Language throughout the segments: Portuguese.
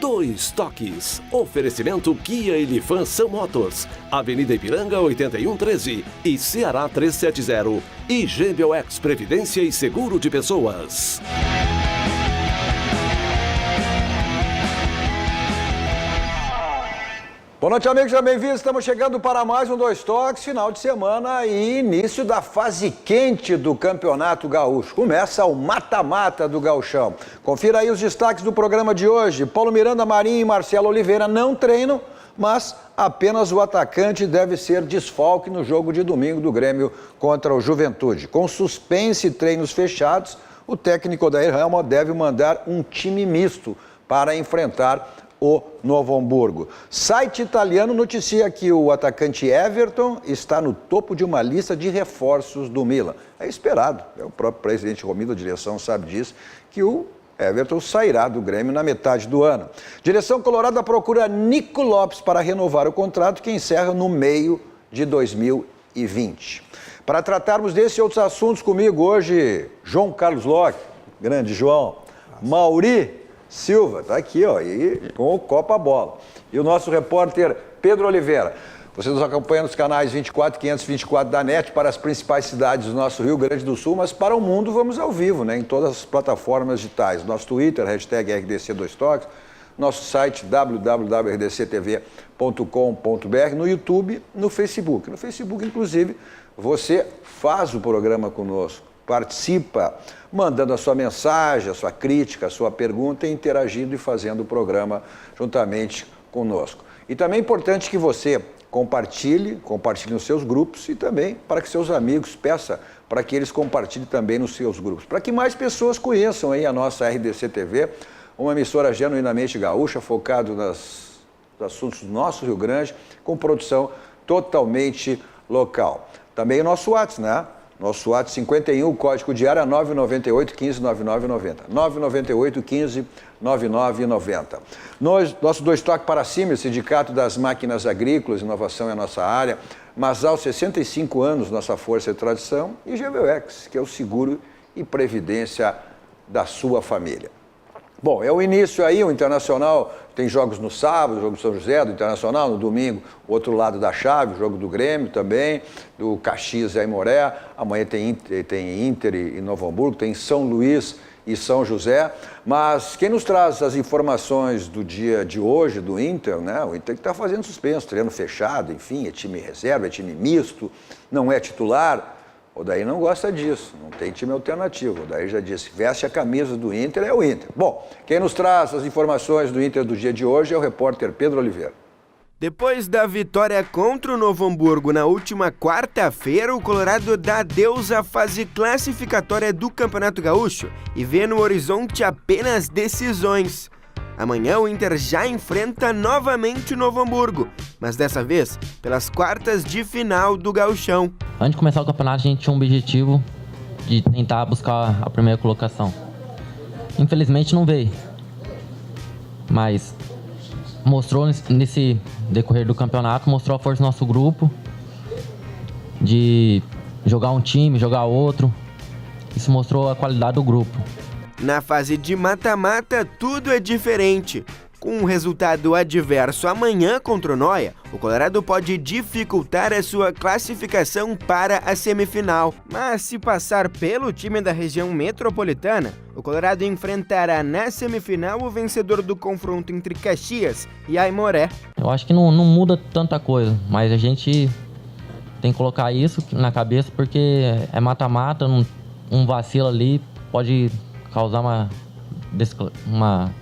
Dois Toques. Oferecimento Kia e Lifan São Motos. Avenida Ipiranga 8113 e Ceará 370. E GBOX Previdência e Seguro de Pessoas. Boa noite, amigos, já bem-vindos. Estamos chegando para mais um Dois Toques, final de semana e início da fase quente do Campeonato Gaúcho. Começa o mata-mata do Gauchão. Confira aí os destaques do programa de hoje. Paulo Miranda, Marinho e Marcelo Oliveira não treinam, mas apenas o atacante deve ser desfalque no jogo de domingo do Grêmio contra o Juventude. Com suspense e treinos fechados, o técnico Odair Helmut deve mandar um time misto para enfrentar o Novo Hamburgo. Site italiano noticia que o atacante Everton está no topo de uma lista de reforços do Milan. É esperado, o próprio presidente Romildo, a direção sabe disso, que o Everton sairá do Grêmio na metade do ano. Direção colorada procura Nico Lopes para renovar o contrato que encerra no meio de 2020. Para tratarmos desse e outros assuntos comigo hoje, João Carlos Locke, grande João, Mauri Silva, tá aqui, ó, e com o Copa Bola. E o nosso repórter Pedro Oliveira. Você nos acompanha nos canais 24 e 524 da NET para as principais cidades do nosso Rio Grande do Sul, mas para o mundo vamos ao vivo, né, em todas as plataformas digitais. Nosso Twitter, hashtag RDC2Toques, nosso site www.rdctv.com.br, no YouTube, no Facebook. No Facebook, inclusive, você faz o programa conosco. Participa, mandando a sua mensagem, a sua crítica, a sua pergunta, interagindo e fazendo o programa juntamente conosco. E também é importante que você compartilhe nos seus grupos e também para que seus amigos, peça para que eles compartilhem também nos seus grupos, para que mais pessoas conheçam aí a nossa RDC TV, uma emissora genuinamente gaúcha, focada nos assuntos do nosso Rio Grande, com produção totalmente local. Também o nosso WhatsApp, né? Nosso WhatsApp 51, código de área 998 15 9990. 998 15 9990. Nosso Dois Toques para cima, Sindicato das Máquinas Agrícolas, inovação é a nossa área. Masal, 65 anos, nossa força e tradição. E GBOX, que é o seguro e previdência da sua família. Bom, é o início aí, o Internacional tem jogos no sábado, jogo do São José, do Internacional, no domingo, o outro lado da chave, o jogo do Grêmio também, do Caxias e Aimoré, amanhã tem Inter e Novo Hamburgo, tem São Luís e São José, mas quem nos traz as informações do dia de hoje do Inter, né? O Inter que está fazendo suspenso, treino fechado, enfim, é time reserva, é time misto, não é titular. O Odair não gosta disso, não tem time alternativo. O Odair já disse, veste a camisa do Inter, é o Inter. Bom, quem nos traz as informações do Inter do dia de hoje é o repórter Pedro Oliveira. Depois da vitória contra o Novo Hamburgo na última quarta-feira, o Colorado dá adeus à fase classificatória do Campeonato Gaúcho e vê no horizonte apenas decisões. Amanhã o Inter já enfrenta novamente o Novo Hamburgo, mas dessa vez pelas quartas de final do Gauchão. Antes de começar o campeonato, a gente tinha um objetivo de tentar buscar a primeira colocação. Infelizmente não veio, mas mostrou nesse decorrer do campeonato, mostrou a força do nosso grupo, de jogar um time, jogar outro. Isso mostrou a qualidade do grupo. Na fase de mata-mata, tudo é diferente. Com um resultado adverso amanhã contra o Noia, o Colorado pode dificultar a sua classificação para a semifinal. Mas se passar pelo time da região metropolitana, o Colorado enfrentará na semifinal o vencedor do confronto entre Caxias e Aimoré. Eu acho que não muda tanta coisa, mas a gente tem que colocar isso na cabeça porque é mata-mata, um vacilo ali pode causar uma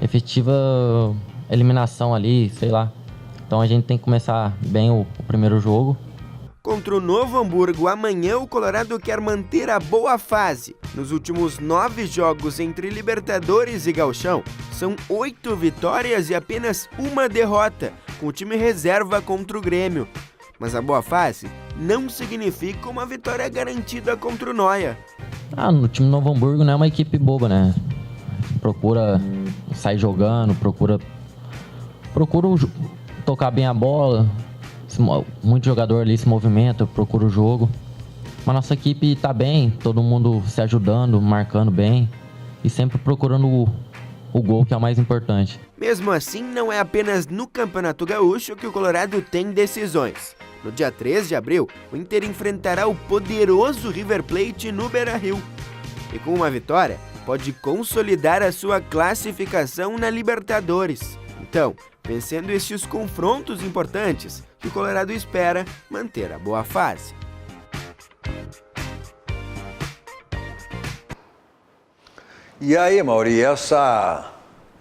efetiva eliminação ali, sei lá. Então a gente tem que começar bem o primeiro jogo. Contra o Novo Hamburgo, amanhã o Colorado quer manter a boa fase. Nos últimos 9 jogos entre Libertadores e Gauchão, são 8 vitórias e apenas uma derrota, com o time reserva contra o Grêmio. Mas a boa fase não significa uma vitória garantida contra o Noia. No time Novo Hamburgo não é uma equipe boba, né? Procura sair jogando, procura tocar bem a bola. Muito jogador ali se movimenta, procura o jogo. Mas nossa equipe tá bem, todo mundo se ajudando, marcando bem e sempre procurando o gol, que é o mais importante. Mesmo assim, não é apenas no Campeonato Gaúcho que o Colorado tem decisões. No dia 3 de abril, o Inter enfrentará o poderoso River Plate no Beira-Rio. E com uma vitória, pode consolidar a sua classificação na Libertadores. Então, vencendo estes confrontos importantes, o Colorado espera manter a boa fase. E aí, Mauri,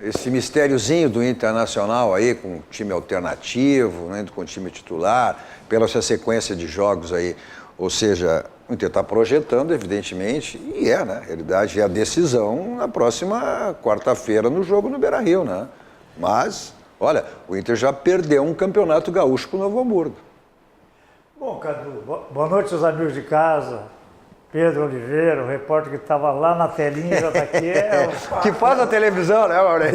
esse mistériozinho do Internacional aí, com time alternativo, né, com time titular, pela sua sequência de jogos aí, ou seja, o Inter está projetando, evidentemente, e na realidade, é a decisão na próxima quarta-feira no jogo no Beira-Rio, né? Mas, olha, o Inter já perdeu um campeonato gaúcho para o Novo Hamburgo. Bom, Cadu, boa noite aos amigos de casa. Pedro Oliveira, o repórter que estava lá na telinha, já está aqui. Que faz a televisão, né, Mauri?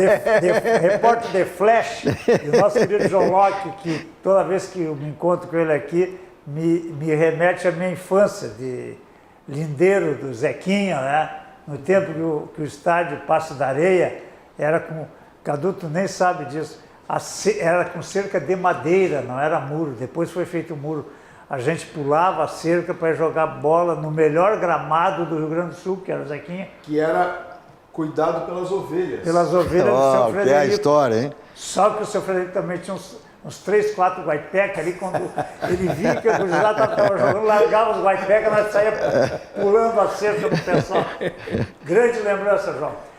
Repórter de Flash, e o nosso querido João Locke, que toda vez que eu me encontro com ele aqui, me remete à minha infância de lindeiro do Zequinha, né? No tempo que o estádio Passo da Areia era com... Cadu, tu nem sabe disso. Era com cerca de madeira, não era muro. Depois foi feito o muro. A gente pulava a cerca para jogar bola no melhor gramado do Rio Grande do Sul, que era o Zequinha. Que era cuidado pelas ovelhas. Pelas ovelhas do seu Frederico. Que é a história, hein? Só que o seu Frederico também tinha uns 3, 4 guaipecas ali, quando ele via que o gurizada estava jogando, largava os guaipecas, nós saía pulando a cerca do pessoal. Grande lembrança, João.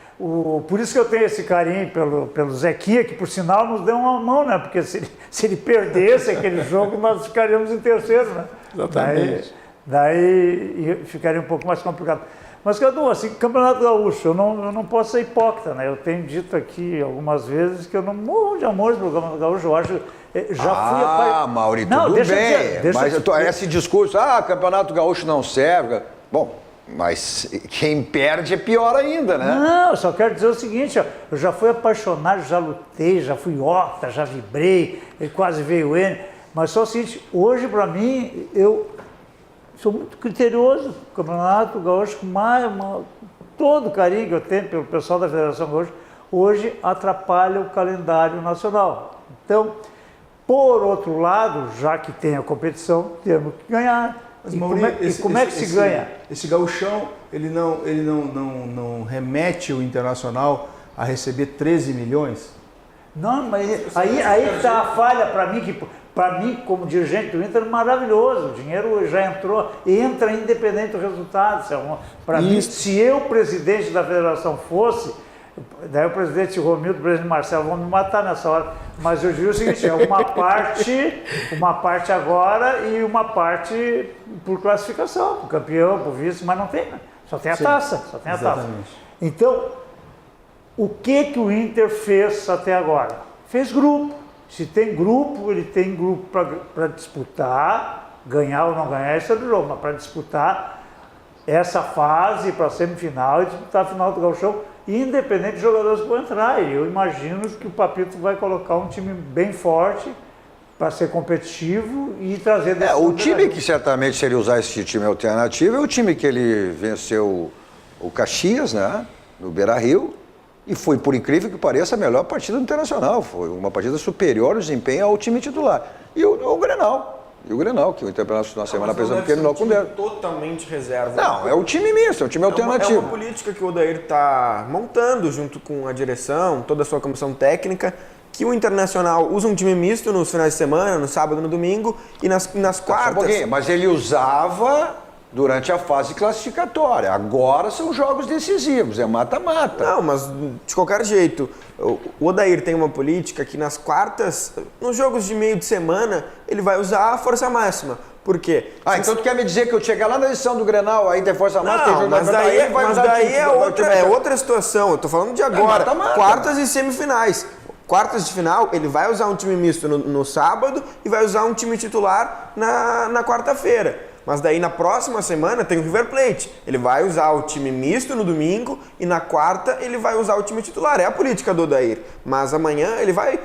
Por isso que eu tenho esse carinho pelo Zequinha, que por sinal nos deu uma mão, né? Porque se ele perdesse aquele jogo, nós ficaríamos em terceiro, né? Exatamente. Daí ficaria um pouco mais complicado. Mas, Cadu, assim, Campeonato Gaúcho, eu não posso ser hipócrita, né? Eu tenho dito aqui algumas vezes que eu não morro de amor pelo Campeonato Gaúcho, eu acho... Mauri, tudo bem, mas esse discurso, Campeonato Gaúcho não serve... Bom... Mas quem perde é pior ainda, né? Não, eu só quero dizer o seguinte, ó, eu já fui apaixonado, já lutei, já fui horta, já vibrei, quase veio ele, mas só o seguinte, hoje para mim, eu sou muito criterioso, o Campeonato Gaúcho, com todo o carinho que eu tenho pelo pessoal da Federação Gaúcha, hoje atrapalha o calendário nacional. Então, por outro lado, já que tem a competição, temos que ganhar. Mas, como é que se ganha? Esse gauchão, ele não remete o Internacional a receber 13 milhões? Não, mas aí está a falha para mim, que para mim, como dirigente do Inter, é maravilhoso. O dinheiro já entra independente do resultado. Para mim, se eu, presidente da federação, fosse, daí o presidente Romildo, o presidente Marcelo vão me matar nessa hora, mas eu diria o seguinte, é uma parte agora e uma parte por classificação, por campeão, por vice, mas não tem, né? Só tem a taça, Exatamente. Então, o que o Inter fez até agora? Fez grupo. Se tem grupo, ele tem grupo para disputar, ganhar ou não ganhar, isso é do jogo, mas para disputar essa fase, para a semifinal e disputar a final do Gauchão, independente de jogadores que vão entrar. E eu imagino que o Papito vai colocar um time bem forte para ser competitivo e trazer... O time que certamente, se ele usar esse time alternativo, é o time que ele venceu o Caxias, né, no Beira-Rio, e foi, por incrível que pareça, a melhor partida do Internacional. Foi uma partida superior no desempenho ao time titular. E o Grenal. E o Grenal, que o Internacional na semana passada terminou com 10. Totalmente reserva. Não, é o time misto, é o time alternativo. É uma política que o Odair está montando junto com a direção, toda a sua comissão técnica, que o Internacional usa um time misto nos finais de semana, no sábado e no domingo, e nas quartas... Mas ele usava durante a fase classificatória. Agora são jogos decisivos, é mata-mata. Não, mas de qualquer jeito, o Odair tem uma política que nas quartas, nos jogos de meio de semana, ele vai usar a força máxima. Por quê? Então tu quer me dizer que eu chegar lá na edição do Grenal, aí tem força máxima? Não, mas daí é outra situação. Eu tô falando de agora. Quartas e semifinais. Quartas de final, ele vai usar um time misto no sábado e vai usar um time titular na quarta-feira. Mas daí na próxima semana tem o River Plate. Ele vai usar o time misto no domingo e na quarta ele vai usar o time titular. É a política do Odair. Mas amanhã ele vai...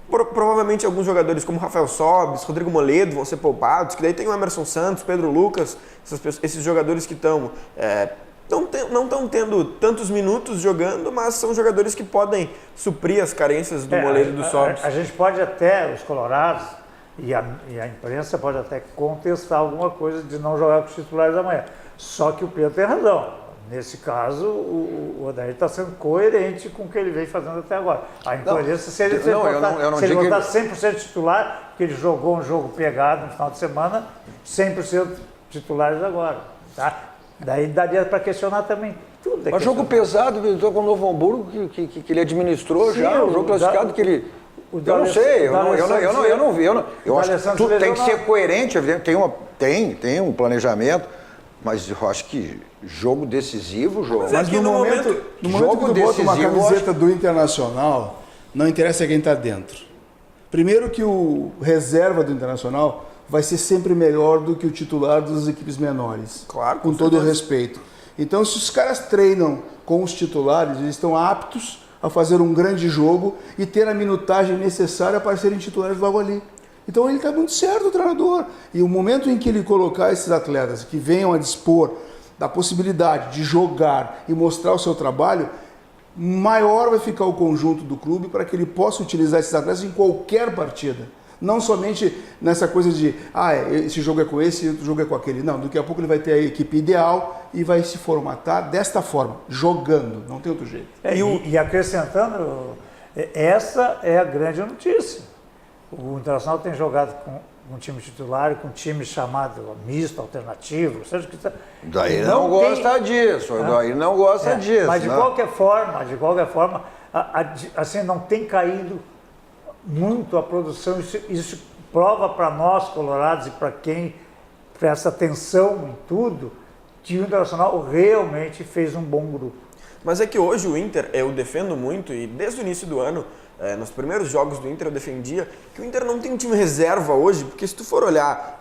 Provavelmente alguns jogadores como Rafael Sobis, Rodrigo Moledo vão ser poupados, que daí tem o Emerson Santos, Pedro Lucas, esses jogadores que estão não estão tendo tantos minutos jogando, mas são jogadores que podem suprir as carências do Moledo e do Sobis. A gente pode até, os colorados e a imprensa pode até contestar alguma coisa de não jogar com os titulares amanhã. Só que o Pedro tem razão. Nesse caso, o Odair está sendo coerente com o que ele vem fazendo até agora. A incoerência se ele botar 100% titular, porque ele jogou um jogo pegado no final de semana, 100% titulares agora. Tá? Daí daria para questionar também tudo. Mas jogo pesado, com o Novo Hamburgo, que ele administrou. Sim, já, um jogo classificado que ele... Eu não sei, eu não vi. Eu acho que tudo tem que ser coerente, tem um planejamento, mas eu acho que jogo decisivo, Mas no momento que tu bota uma camiseta do Internacional, não interessa quem está dentro. Primeiro que o reserva do Internacional vai ser sempre melhor do que o titular das equipes menores. Claro, com todo o respeito. Então, se os caras treinam com os titulares, eles estão aptos a fazer um grande jogo e ter a minutagem necessária para serem titulares logo ali. Então, ele está muito certo, o treinador. E o momento em que ele colocar esses atletas que venham a dispor da possibilidade de jogar e mostrar o seu trabalho, maior vai ficar o conjunto do clube para que ele possa utilizar esses atletas em qualquer partida. Não somente nessa coisa de, esse jogo é com esse, outro jogo é com aquele. Não, daqui a pouco ele vai ter a equipe ideal e vai se formatar desta forma, jogando, não tem outro jeito. E acrescentando, essa é a grande notícia. O Internacional tem jogado com um time titular e com um time chamado misto, alternativo, seja que daí não gosta disso, daí não gosta disso. Mas de qualquer forma, assim, não tem caído muito a produção. Isso prova para nós, colorados, e para quem presta atenção em tudo, que o Internacional realmente fez um bom grupo. Mas é que hoje o Inter, eu defendo muito, e desde o início do ano, nos primeiros jogos do Inter eu defendia que o Inter não tem um time reserva hoje, porque se tu for olhar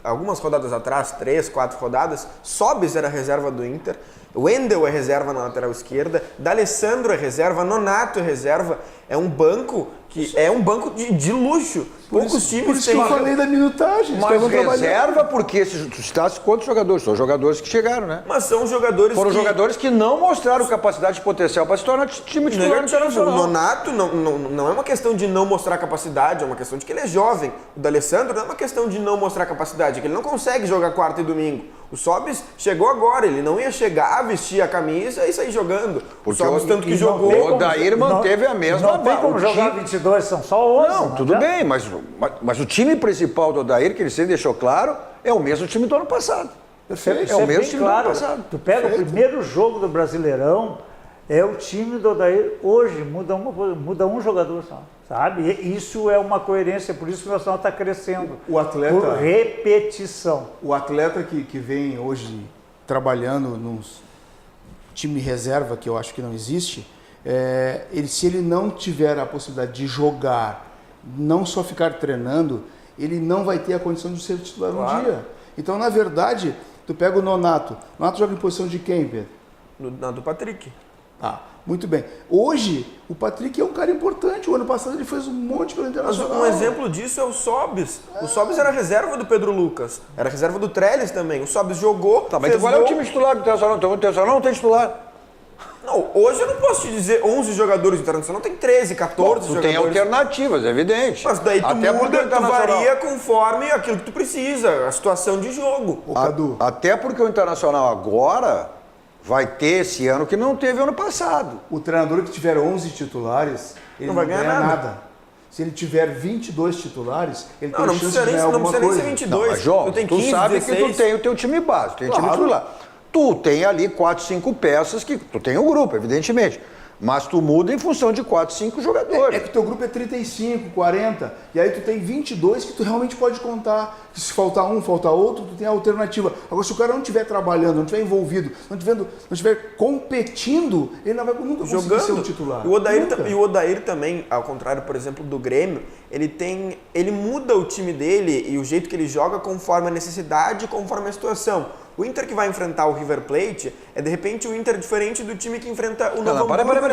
algumas rodadas atrás, 3, 4 rodadas, Sobis era reserva do Inter, Wendel é reserva na lateral esquerda, D'Alessandro é reserva, Nonato é reserva, é um banco de luxo. Poucos times por isso que eu falei da minutagem. Mas reserva porque esses citaste quantos jogadores? São jogadores que chegaram, né? Mas são jogadores jogadores que não mostraram capacidade de potencial para se tornar time titular internacional. O Nonato não é uma questão de não mostrar capacidade, é uma questão de que ele é jovem. O D'Alessandro não é uma questão de não mostrar capacidade, é que ele não consegue jogar quarta e domingo. O Sobis chegou agora, ele não ia chegar, vestir a camisa e sair jogando. Porque o Sobis tanto que jogou, o Odair manteve a mesma base. Não tem como jogar 22, são só 11. Não, tudo bem, mas o time principal do Odair, que ele sempre deixou claro, é o mesmo time do ano passado. É o mesmo time do ano passado. Tu pega o primeiro jogo do Brasileirão, é o time do Odair hoje, muda um jogador só. Sabe? E isso é uma coerência, por isso que o Nacional está crescendo. O atleta, por repetição. O atleta que vem hoje trabalhando num time reserva, que eu acho que não existe, se ele não tiver a possibilidade de jogar, não só ficar treinando, ele não vai ter a condição de ser titular um dia. Então, na verdade, tu pega o Nonato. O Nonato joga em posição de quem, Pedro? Na do Patrick. Muito bem. Hoje, o Patrick é um cara importante. O ano passado ele fez um monte pelo Internacional. Mas um exemplo disso é o Sobis. O Sobis era reserva do Pedro Lucas. Era reserva do Trellis também. O Sobis jogou. Mas qual é o time titular do Internacional? O Internacional não tem titular. Não, hoje eu não posso te dizer 11 jogadores do Internacional, tem 13, 14 jogadores. Tem alternativas, é evidente. Mas daí tu varia conforme aquilo que tu precisa, a situação de jogo. Até porque o Internacional agora vai ter esse ano que não teve ano passado. O treinador que tiver 11 titulares, ele não vai ganhar nada. Se ele tiver 22 titulares, ele tem chance de ganhar alguma coisa. Não precisa nem ser 22. Mas, João, tu sabe 16. Que tu tem o teu time base, tem o time titular. Tu tem ali 4, 5 peças que tu tem o grupo, evidentemente. Mas tu muda em função de 4, 5 jogadores. É que teu grupo é 35, 40, e aí tu tem 22 que tu realmente pode contar. Que se faltar um, faltar outro, tu tem a alternativa. Agora, se o cara não estiver trabalhando, não estiver envolvido, não estiver competindo, ele não vai nunca conseguir ser um titular. E o Odair também, ao contrário, por exemplo, do Grêmio, ele muda o time dele e o jeito que ele joga conforme a necessidade, conforme a situação. O Inter que vai enfrentar o River Plate é, de repente, o Inter diferente do time que enfrenta o Novo Hamburgo.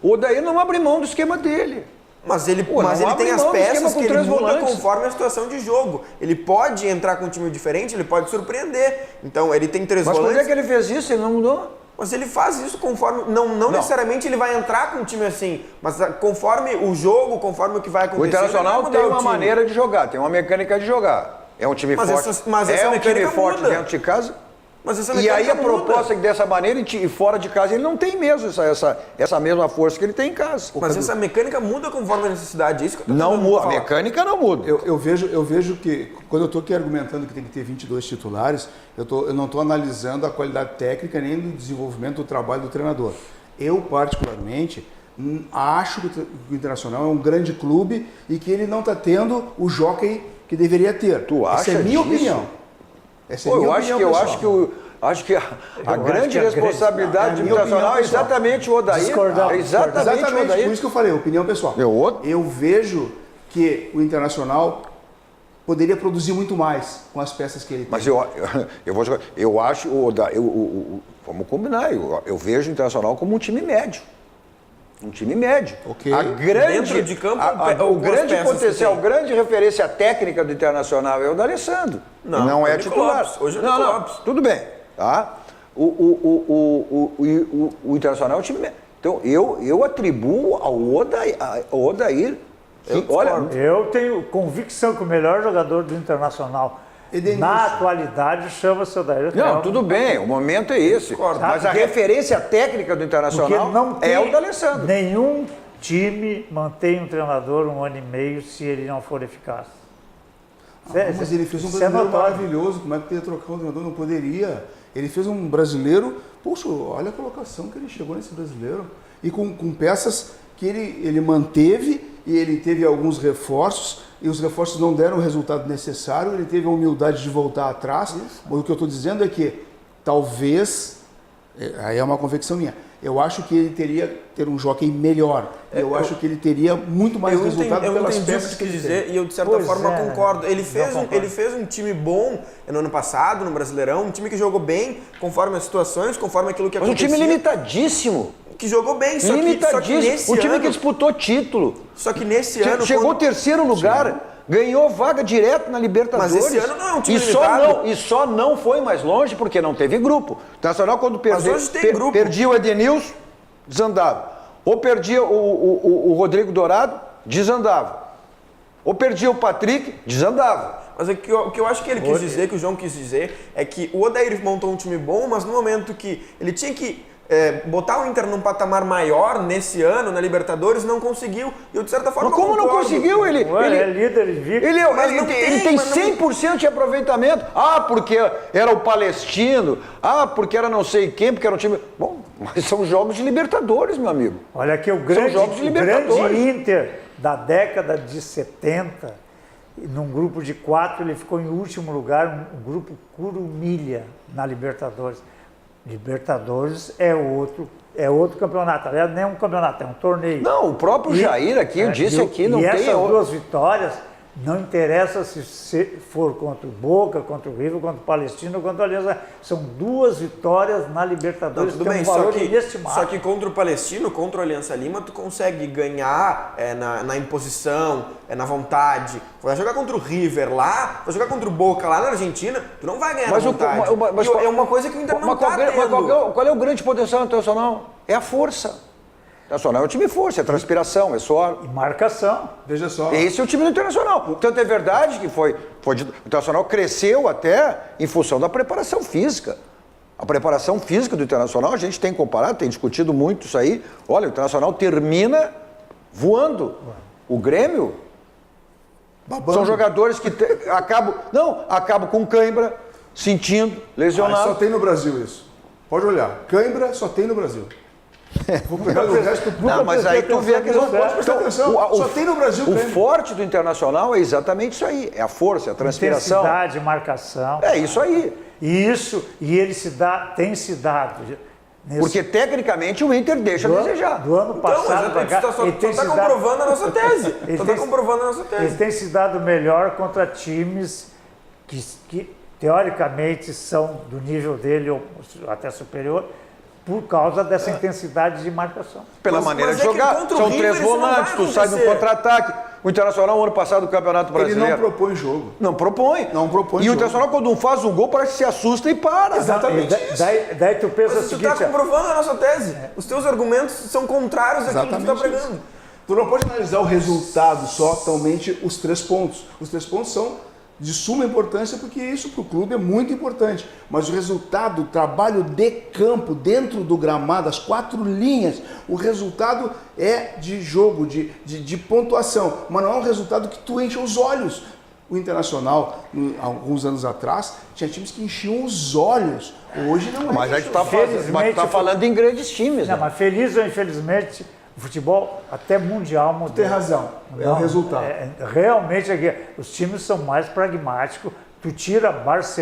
O Odair não abre mão do esquema dele. Mas ele tem as peças que ele muda conforme a situação de jogo. Ele pode entrar com um time diferente, ele pode surpreender. Então, ele tem 3 volantes. Mas quando é que ele fez isso? Ele não mudou? Mas ele faz isso conforme... Não necessariamente ele vai entrar com um time assim, mas conforme o jogo, conforme o que vai acontecer... O Internacional tem uma maneira de jogar, tem uma mecânica de jogar. É um time forte. É um time forte dentro de casa. E aí a proposta é que dessa maneira e fora de casa ele não tem mesmo essa mesma força que ele tem em casa. Mas essa mecânica muda conforme a necessidade, é isso que eu tô não muda, a mecânica não muda. Eu vejo que, quando eu estou aqui argumentando que tem que ter 22 titulares, eu não estou analisando a qualidade técnica nem do desenvolvimento do trabalho do treinador. Eu, particularmente, acho que o Internacional é um grande clube e que ele não está tendo o jockey que deveria ter. Tu acha? Essa é minha opinião. Eu acho que a grande responsabilidade do Internacional é exatamente o Odair. Exatamente o Odair. Por isso que eu falei, opinião pessoal. Eu vejo que o Internacional poderia produzir muito mais com as peças que ele tem. Mas eu acho, vamos combinar, eu vejo o Internacional como um time médio. Um time médio. Okay. Dentro de campo, o grande potencial, a grande referência técnica do Internacional é o D'Alessandro. Não é titular. Lopes. Hoje é o Lopes. Tudo bem. Tá? O Internacional é um time médio. Então, eu atribuo ao Odair. Eu tenho convicção que o melhor jogador do Internacional na atualidade chama-se Odair. Não, tudo bem, o momento é esse. Mas a referência técnica do Internacional é o D'Alessandro. Nenhum time mantém um treinador 1 ano e meio se ele não for eficaz. Mas ele fez um brasileiro maravilhoso. Como é que ia trocar um treinador? Não poderia. Ele fez um brasileiro. Poxa, olha a colocação que ele chegou nesse brasileiro. E com peças que ele manteve, e ele teve alguns reforços, e os reforços não deram o resultado necessário, ele teve a humildade de voltar atrás. O que eu estou dizendo é que talvez, aí é uma convicção minha, eu acho que ele teria ter um jockey melhor. Eu acho que ele teria muito mais resultado pelas peças que ele tem. E eu, de certa forma, concordo. Ele fez um time bom no ano passado, no Brasileirão, um time que jogou bem, conforme as situações, conforme aquilo que acontecia. Mas um time limitadíssimo. Que jogou bem, só que nesse ano... O time que disputou título. Só que nesse ano... Chegou ao 3º lugar, ganhou vaga direto na Libertadores. Mas esse ano não é um time limitado. E só não foi mais longe porque não teve grupo. O Internacional, quando perdia o Edenilson, desandava. Ou perdia o Rodrigo Dourado, desandava. Ou perdia o Patrick, desandava. Mas o que eu acho que ele quis dizer, que o João quis dizer, é que o Odair montou um time bom, mas no momento que ele tinha que botar o Inter num patamar maior nesse ano, na Libertadores, não conseguiu. E eu, de certa forma, mas como não conseguiu? Ele é líder invicto. Ele tem 100% de aproveitamento. Porque era o Palestino. porque era não sei quem, porque era um time... Bom, mas são jogos de Libertadores, meu amigo. Olha aqui, o grande Inter da década de 70, num grupo de 4, ele ficou em último lugar, um grupo Curumilha na Libertadores. Libertadores é outro campeonato. Aliás, não é um campeonato, é um torneio. Não, o próprio Jair aqui, eu disse aqui, não tem... E essas 2 vitórias, não interessa se for contra o Boca, contra o River, contra o Palestino, contra o Aliança. São 2 vitórias na Libertadores, tudo bem, só que contra o Palestino, contra o Aliança Lima, tu consegue ganhar na imposição, na vontade. Vai jogar contra o River lá, vai jogar contra o Boca lá na Argentina, tu não vai ganhar na vontade. É uma coisa que o Inter não está tendo. Qual é o grande potencial internacional? É a força. Internacional é um time força, é transpiração, é suor. E marcação. Veja só. Esse é o time do Internacional. Tanto é verdade que o Internacional cresceu até em função da preparação física. A preparação física do Internacional, a gente tem comparado, tem discutido muito isso aí. Olha, o Internacional termina voando. O Grêmio são jogadores que acabam com cãibra, sentindo, lesionado. Só tem no Brasil isso. Pode olhar. Cãibra só tem no Brasil. Vou pegar o resto do... Não, mas aí tu vê que não pode prestar atenção. Só tem no Brasil. O forte do Internacional é exatamente isso aí. É a força, é a transpiração. Intensidade, marcação. É isso aí. E ele tem se dado. Porque tecnicamente o Inter deixa a desejar. Do ano passado para cá, ele está comprovando a nossa tese. Ele tem se dado melhor contra times que teoricamente são do nível dele ou até superior. por causa dessa intensidade de marcação. Pela maneira de jogar, são 3 volantes, tu sai no contra-ataque. O Internacional, ano passado, do Campeonato Brasileiro... Ele não propõe jogo. Não propõe. Não propõe E jogo. o Internacional, quando faz um gol, parece que se assusta e para. Exatamente isso. Daí tu pensa o Tu seguinte... está comprovando a nossa tese. Os teus argumentos são contrários àquilo que tu está pregando. Isso. Tu não pode analisar o resultado só, totalmente os 3 pontos. Os 3 pontos são de suma importância, porque isso para o clube é muito importante. Mas o resultado, o trabalho de campo, dentro do gramado, as 4 linhas, o resultado é de jogo, de pontuação. Mas não é um resultado que tu enche os olhos. O Internacional, alguns anos atrás, tinha times que enchiam os olhos. Hoje não é. Mas a gente está falando em grandes times. Não, Né? mas feliz ou infelizmente, o futebol até mundial mudou. Tem razão, é o resultado. Realmente aqui, os times são mais pragmáticos. Tu tira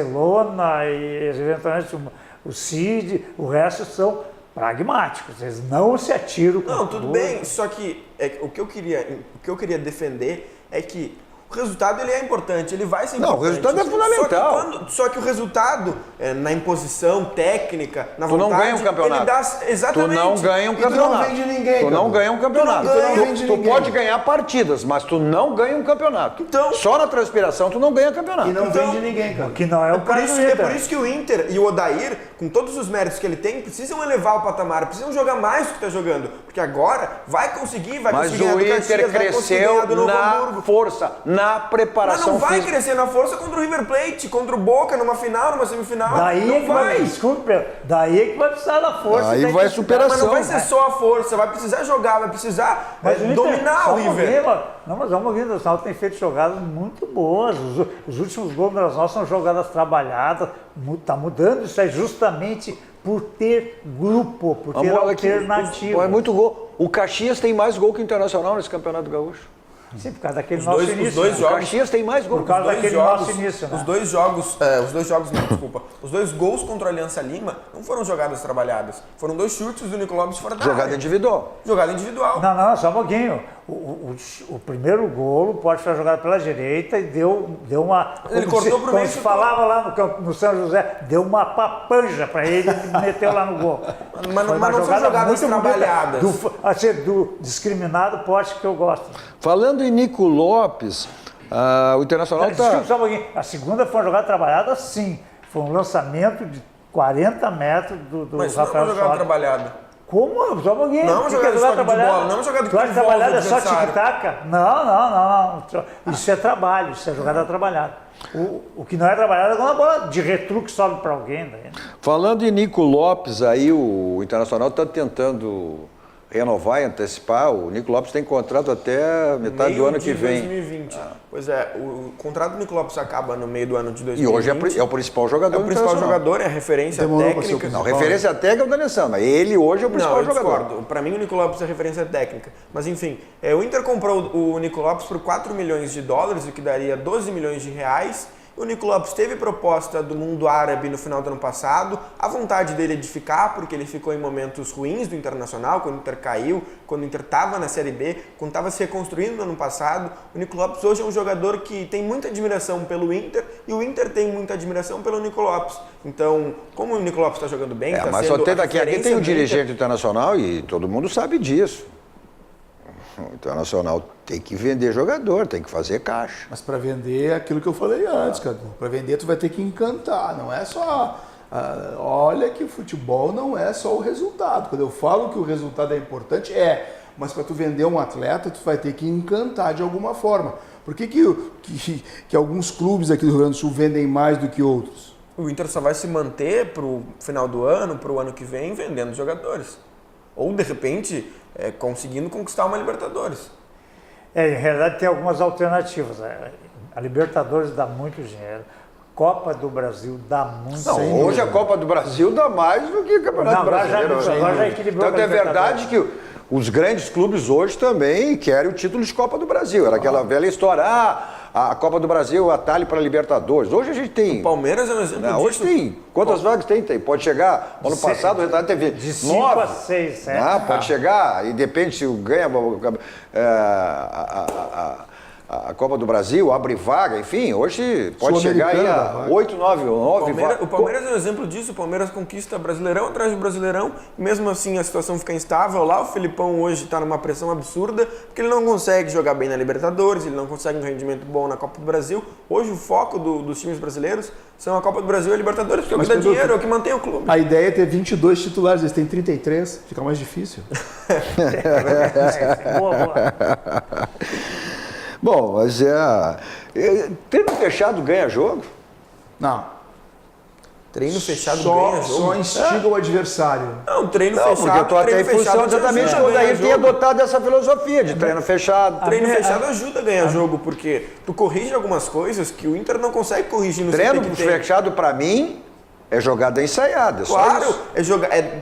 Barcelona e eventualmente o City, o resto são pragmáticos. Eles não se atiram com Não, tudo bem, só que o que eu queria defender é que o resultado ele é importante, ele vai ser importante. Não, o resultado é fundamental. Só que o resultado, na imposição técnica, na Tu vontade... não ganha um campeonato. Ele dá, exatamente. Tu não ganha um E tu não campeonato. vende ninguém, Tu não Cadu. ganha um campeonato. Tu não vende Tu ninguém. pode ganhar partidas, mas tu não ganha um campeonato. Então- Só na transpiração tu não ganha campeonato. E não Então- vende ninguém, cara. Que não é o caso do É Inter. por isso que o Inter e o Odair, com todos os méritos que ele tem, precisam elevar o patamar, precisam jogar mais do que está jogando. Porque agora vai conseguir Mas ganhar o do Inter Caxias, vai conseguir cresceu ganhar do Novo na Hamburgo. força, na Mas preparação não vai física. crescer na força contra o River Plate, contra o Boca, numa final, numa semifinal. Daí não é que vai, desculpa, daí é que vai precisar da força. Aí tem vai que- superação. Mas não vai ser só a força, vai precisar jogar, vai precisar Mas o Inter, dominar só o River. Não, mas vamos ouvir, o Internacional tem feito jogadas muito boas. Os últimos gols do Internacional são jogadas trabalhadas. Está mudando isso aí justamente por ter grupo, por ter alternativa. É muito gol. O Caxias tem mais gol que o Internacional nesse Campeonato Gaúcho. Sim, por causa daquele Os nosso dois- os início. dois né? O jogos- Caxias tem mais gol. Por causa Os daquele nosso início, né? Os dois gols contra a Aliança Lima não foram jogadas trabalhadas. Foram 2 chutes do Nico Lopes fora da Jogada área. individual. Jogada individual. Não, só um pouquinho. O primeiro golo pode ser jogado pela direita e deu uma... Ele cortou pro meio e se chutou. falava lá no campo, no São José, deu uma papanja para ele e meteu lá no gol. Mas Foi uma não são jogada jogadas muito bonita. trabalhadas. Do discriminado poste que eu gosto. Falando em Nico Lopes, o Internacional Desculpa está... só um pouquinho. A segunda foi uma jogada trabalhada, sim. Foi um lançamento de 40 metros do Mas isso não é Rafael uma jogada Soares. trabalhada. Não, só um pouquinho. Não é uma O que jogada que de toque de trabalhada? bola, não é uma jogada que Tu acha envolve trabalhada o é só adversário. tic-tac? Não. Isso é trabalho, isso é jogada trabalhada. O que não é trabalhado é quando a bola de retruque sobe para alguém. Daí, né? Falando em Nico Lopes, aí o Internacional está tentando renovar e antecipar. O Nico Lopes tem contrato até metade do Meio ano de que vem. 2020. Pois é, o contrato do Nico Lopes acaba no meio do ano de E 2020. hoje é o principal jogador É o do principal Internacional. jogador, é a referência Demorou pra ser o técnica. Não, referência técnica é o D'Alessandro, mas ele hoje é o Não, principal eu jogador. discordo. Para mim, o Nico Lopes é referência técnica. Mas, enfim, o Inter comprou o Nico Lopes por 4 milhões de dólares, o que daria 12 milhões de reais. O Nico Lopes teve proposta do mundo árabe no final do ano passado. A vontade dele é de ficar, porque ele ficou em momentos ruins do Internacional, quando o Inter caiu, quando o Inter estava na Série B, quando estava se reconstruindo no ano passado. O Nico Lopes hoje é um jogador que tem muita admiração pelo Inter e o Inter tem muita admiração pelo Nico Lopes. Então, como o Nico Lopes está jogando bem, está Mas sendo só tem a aqui tem referência um do dirigente Inter. internacional e todo mundo sabe disso. O Internacional tem que vender jogador, tem que fazer caixa. Mas para vender é aquilo que eu falei antes, Cadu. Para vender tu vai ter que encantar, não é só... olha que futebol não é só o resultado. Quando eu falo que o resultado é importante, mas para tu vender um atleta, tu vai ter que encantar de alguma forma. Por que alguns clubes aqui do Rio Grande do Sul vendem mais do que outros? O Inter só vai se manter para o final do ano, para o ano que vem, vendendo jogadores. Ou, de repente, conseguindo conquistar uma Libertadores. Em realidade tem algumas alternativas. A Libertadores dá muito dinheiro. Copa do Brasil dá muito Não, dinheiro. hoje a Copa do Brasil dá mais do que o Campeonato Não, agora Brasileiro. já equilibrou Tanto com a é verdade que os grandes clubes hoje também querem o título de Copa do Brasil. Era aquela velha história, a Copa do Brasil atalho para a Libertadores. Hoje a gente tem... O Palmeiras é um exemplo Não, hoje disso. tem. Quantas vagas tem? Pode chegar. Ano passado o resultado teve de 5 9. a 6, 7. Pode chegar, e depende se ganha a Copa do Brasil, abre vaga, enfim, hoje pode chegar aí a 8, 9 vagas. O Palmeiras é um exemplo disso, o Palmeiras conquista Brasileirão atrás de Brasileirão, e mesmo assim a situação fica instável lá, o Felipão hoje está numa pressão absurda, porque ele não consegue jogar bem na Libertadores, ele não consegue um rendimento bom na Copa do Brasil. Hoje o foco dos times brasileiros são a Copa do Brasil e a Libertadores, porque é o que dá dinheiro, é o que mantém o clube. A ideia é ter 22 titulares, eles têm 33, fica mais difícil. Boa. Bom, mas treino fechado ganha jogo? Não. Treino fechado ganha jogo. Só instiga o adversário. Não, treino Não, porque eu estou até em função exatamente quando aí tem adotado essa filosofia de treino fechado. Treino fechado ajuda a ganhar jogo, porque tu corrige algumas coisas que o Inter não consegue corrigir no treino fechado, para mim, é jogada ensaiada. Claro,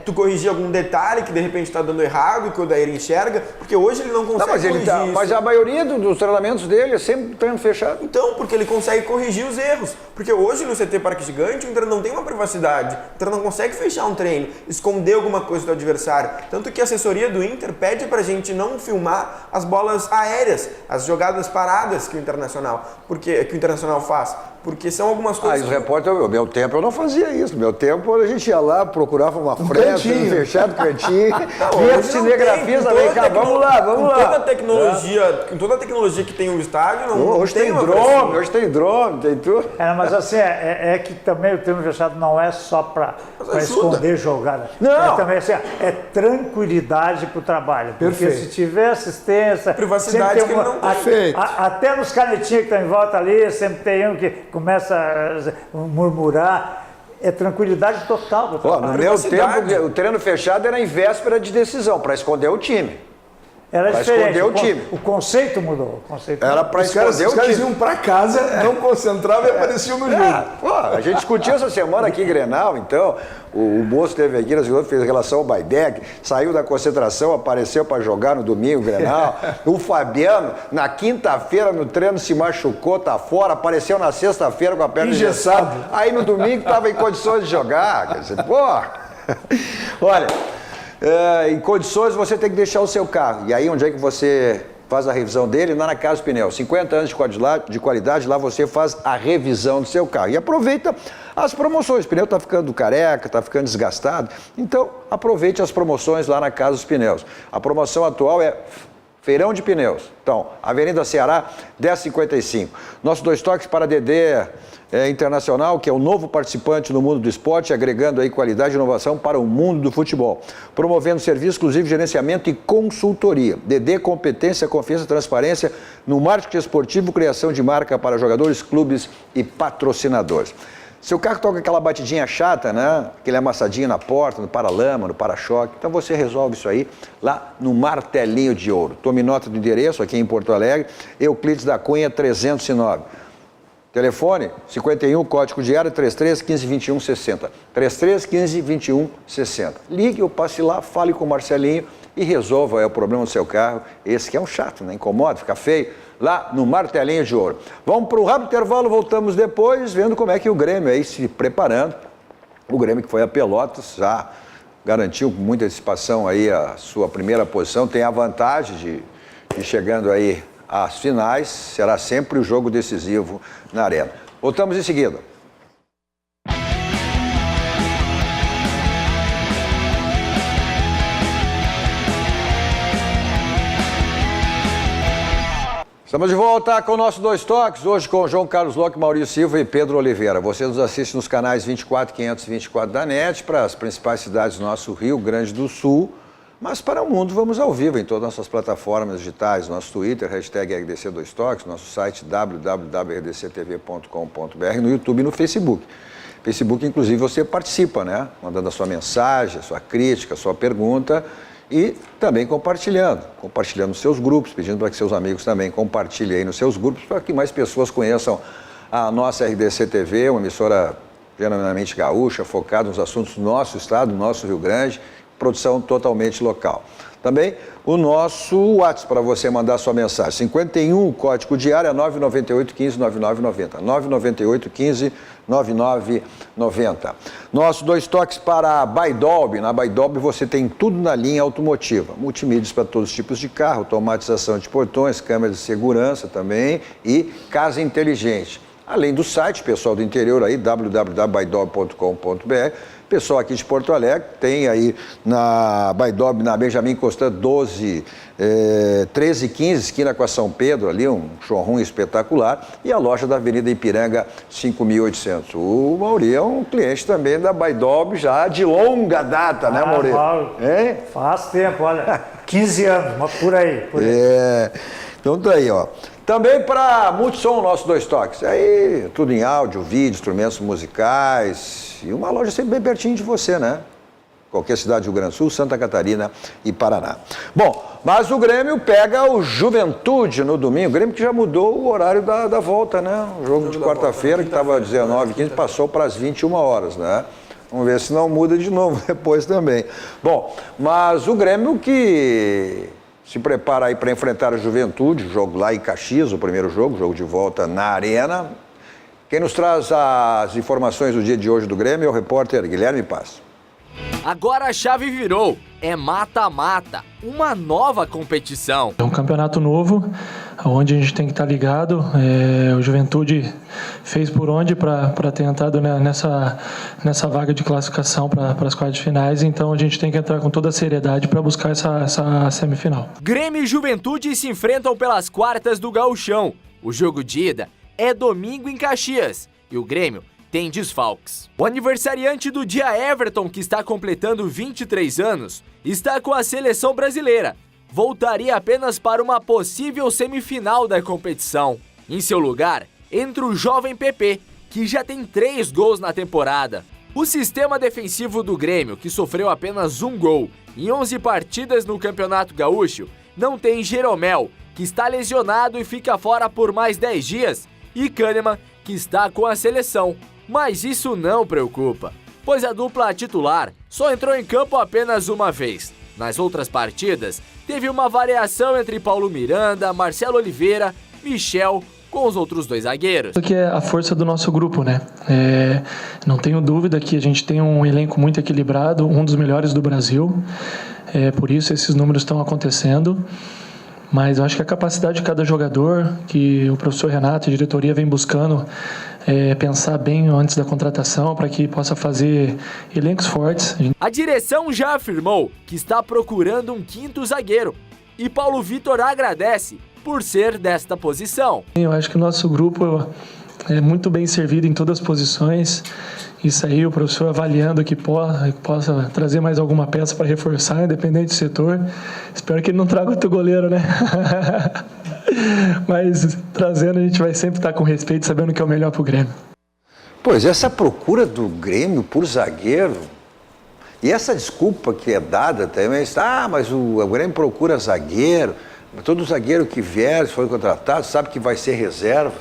tu corrigir algum detalhe que de repente está dando errado e que o Odair enxerga, porque hoje ele não consegue corrigir isso. Mas a maioria dos treinamentos dele é sempre treino fechado. Então, porque ele consegue corrigir os erros. Porque hoje no CT Parque Gigante o Inter não tem uma privacidade. O Inter não consegue fechar um treino, esconder alguma coisa do adversário. Tanto que a assessoria do Inter pede pra gente não filmar as bolas aéreas, as jogadas paradas que o Internacional faz. Porque são algumas coisas. Os repórteres, no meu tempo eu não fazia isso. No meu tempo a gente ia lá, procurava uma fresta, fechado, cantinho, via cinegrafista, vem cá, vamos lá. Com toda a tecnologia que tem o estádio, hoje tem drone, tem tudo. Mas assim, é que também o treino fechado não é só para esconder jogada. Não. Também assim, é tranquilidade para o trabalho. Porque se tiver assistência, privacidade que ele não tem. Até nos canetinhos que estão em volta ali, sempre tem um que começa a murmurar. É tranquilidade total. No meu tempo, o treino fechado era em véspera de decisão, para esconder o time. Era diferente. Esconder o time. O conceito mudou. Era para esconder o time. Os caras iam para casa, não concentravam e apareciam no jogo. A gente discutiu essa semana aqui em Grenal, então, o moço esteve aqui na segunda, fez relação ao Baidec, saiu da concentração, apareceu para jogar no domingo, Grenal. O Fabiano, na quinta-feira no treino, se machucou, tá fora, apareceu na sexta-feira com a perna engessada. Aí no domingo estava em condições de jogar. Quer dizer, olha... em condições você tem que deixar o seu carro. E aí onde é que você faz a revisão dele? Lá na Casa Pneus. 50 anos de qualidade, lá você faz a revisão do seu carro. E aproveita as promoções. O pneu está ficando careca, está ficando desgastado. Então aproveite as promoções lá na Casa Pneus. A promoção atual é Feirão de Pneus. Então, Avenida Ceará, 1055. Nosso 2 toques para DD Internacional, que é o novo participante no mundo do esporte, agregando aí qualidade e inovação para o mundo do futebol. Promovendo serviço exclusivo, gerenciamento e consultoria. DD, competência, confiança e transparência no marketing esportivo, criação de marca para jogadores, clubes e patrocinadores. Seu carro toca aquela batidinha chata, né? Aquele amassadinho na porta, no paralama, no para-choque. Então você resolve isso aí lá no Martelinho de Ouro. Tome nota do endereço aqui em Porto Alegre, Euclides da Cunha 309. Telefone 51, código de área 33 15 21 60. 33 15 21 60. Ligue ou passe lá, fale com o Marcelinho e resolva o problema do seu carro. Esse que é um chato, né? Incomoda, fica feio. Lá no Martelinho de Ouro. Vamos para o rápido intervalo, voltamos depois, vendo como é que o Grêmio aí se preparando. O Grêmio que foi a Pelotas, já garantiu com muita antecipação aí a sua primeira posição, tem a vantagem de chegando aí às finais, será sempre o jogo decisivo na arena. Voltamos em seguida. Estamos de volta com o nosso 2 toques, hoje com João Carlos Locke, Maurício Silva e Pedro Oliveira. Você nos assiste nos canais 24, 524 da NET, para as principais cidades do nosso Rio Grande do Sul, mas para o mundo vamos ao vivo em todas as nossas plataformas digitais, nosso Twitter, hashtag RDC2Toques, nosso site www.rdctv.com.br, no YouTube e no Facebook. Facebook, inclusive, você participa, né? Mandando a sua mensagem, a sua crítica, a sua pergunta. E também compartilhando nos seus grupos, pedindo para que seus amigos também compartilhem aí nos seus grupos, para que mais pessoas conheçam a nossa RDC TV, uma emissora genuinamente gaúcha, focada nos assuntos do nosso estado, do nosso Rio Grande, produção totalmente local. Também o nosso WhatsApp para você mandar sua mensagem, 51, o código de área 998 15 9990, 998 15 9990. Nossos 2 toques para a Baidolb. Na Baidolb você tem tudo na linha automotiva, multimídias para todos os tipos de carro, automatização de portões, câmeras de segurança também e casa inteligente. Além do site, pessoal do interior aí, www.baidolb.com.br. Pessoal aqui de Porto Alegre, tem aí na Baidolb, na Benjamin Constant 1315, esquina com a São Pedro, ali um showroom espetacular, e a loja da Avenida Ipiranga 5800. O Mauri é um cliente também da Baidolb já de longa data, né, Mauri? Faz tempo, olha, 15 anos, mas por aí. Então tá aí, ó. Também para Multissom, nossos 2 toques. Aí, tudo em áudio, vídeo, instrumentos musicais. E uma loja sempre bem pertinho de você, né? Qualquer cidade do Rio Grande do Sul, Santa Catarina e Paraná. Bom, mas o Grêmio pega o Juventude no domingo. O Grêmio que já mudou o horário da volta, né? O jogo de quarta-feira, que estava 19h15, passou para as 21 horas, né? Vamos ver se não muda de novo depois também. Bom, mas o Grêmio que se prepara aí para enfrentar a Juventude, jogo lá em Caxias, o primeiro jogo de volta na Arena. Quem nos traz as informações do dia de hoje do Grêmio é o repórter Guilherme Paz. Agora a chave virou, é mata-mata, uma nova competição. É um campeonato novo, onde a gente tem que estar ligado. O Juventude fez por onde para ter entrado nessa vaga de classificação para as quartas de finais, então a gente tem que entrar com toda a seriedade para buscar essa semifinal. Grêmio e Juventude se enfrentam pelas quartas do Gauchão. O jogo de ida é domingo em Caxias e o Grêmio tem desfalques. O aniversariante do dia, Everton, que está completando 23 anos, está com a seleção brasileira. Voltaria apenas para uma possível semifinal da competição. Em seu lugar, entra o jovem PP, que já tem 3 gols na temporada. O sistema defensivo do Grêmio, que sofreu apenas 1 gol em 11 partidas no Campeonato Gaúcho, não tem Jeromel, que está lesionado e fica fora por mais 10 dias, e Kahneman, que está com a seleção. Mas isso não preocupa, pois a dupla titular só entrou em campo apenas uma vez. Nas outras partidas, teve uma variação entre Paulo Miranda, Marcelo Oliveira, Michel, com os outros 2 zagueiros. Isso aqui é a força do nosso grupo, né? Não tenho dúvida que a gente tem um elenco muito equilibrado, um dos melhores do Brasil. Por isso esses números estão acontecendo. Mas eu acho que a capacidade de cada jogador, que o professor Renato e a diretoria vem buscando pensar bem antes da contratação para que possa fazer elencos fortes. A direção já afirmou que está procurando um 5º zagueiro e Paulo Vitor agradece por ser desta posição. Eu acho que o nosso grupo é muito bem servido em todas as posições. Isso aí, o professor avaliando que possa trazer mais alguma peça para reforçar, independente do setor. Espero que ele não traga outro goleiro, né? Mas trazendo, a gente vai sempre estar com respeito, sabendo que é o melhor para o Grêmio. Pois, essa procura do Grêmio por zagueiro, e essa desculpa que é dada também, mas o Grêmio procura zagueiro, todo zagueiro que vier, se for contratado, sabe que vai ser reserva.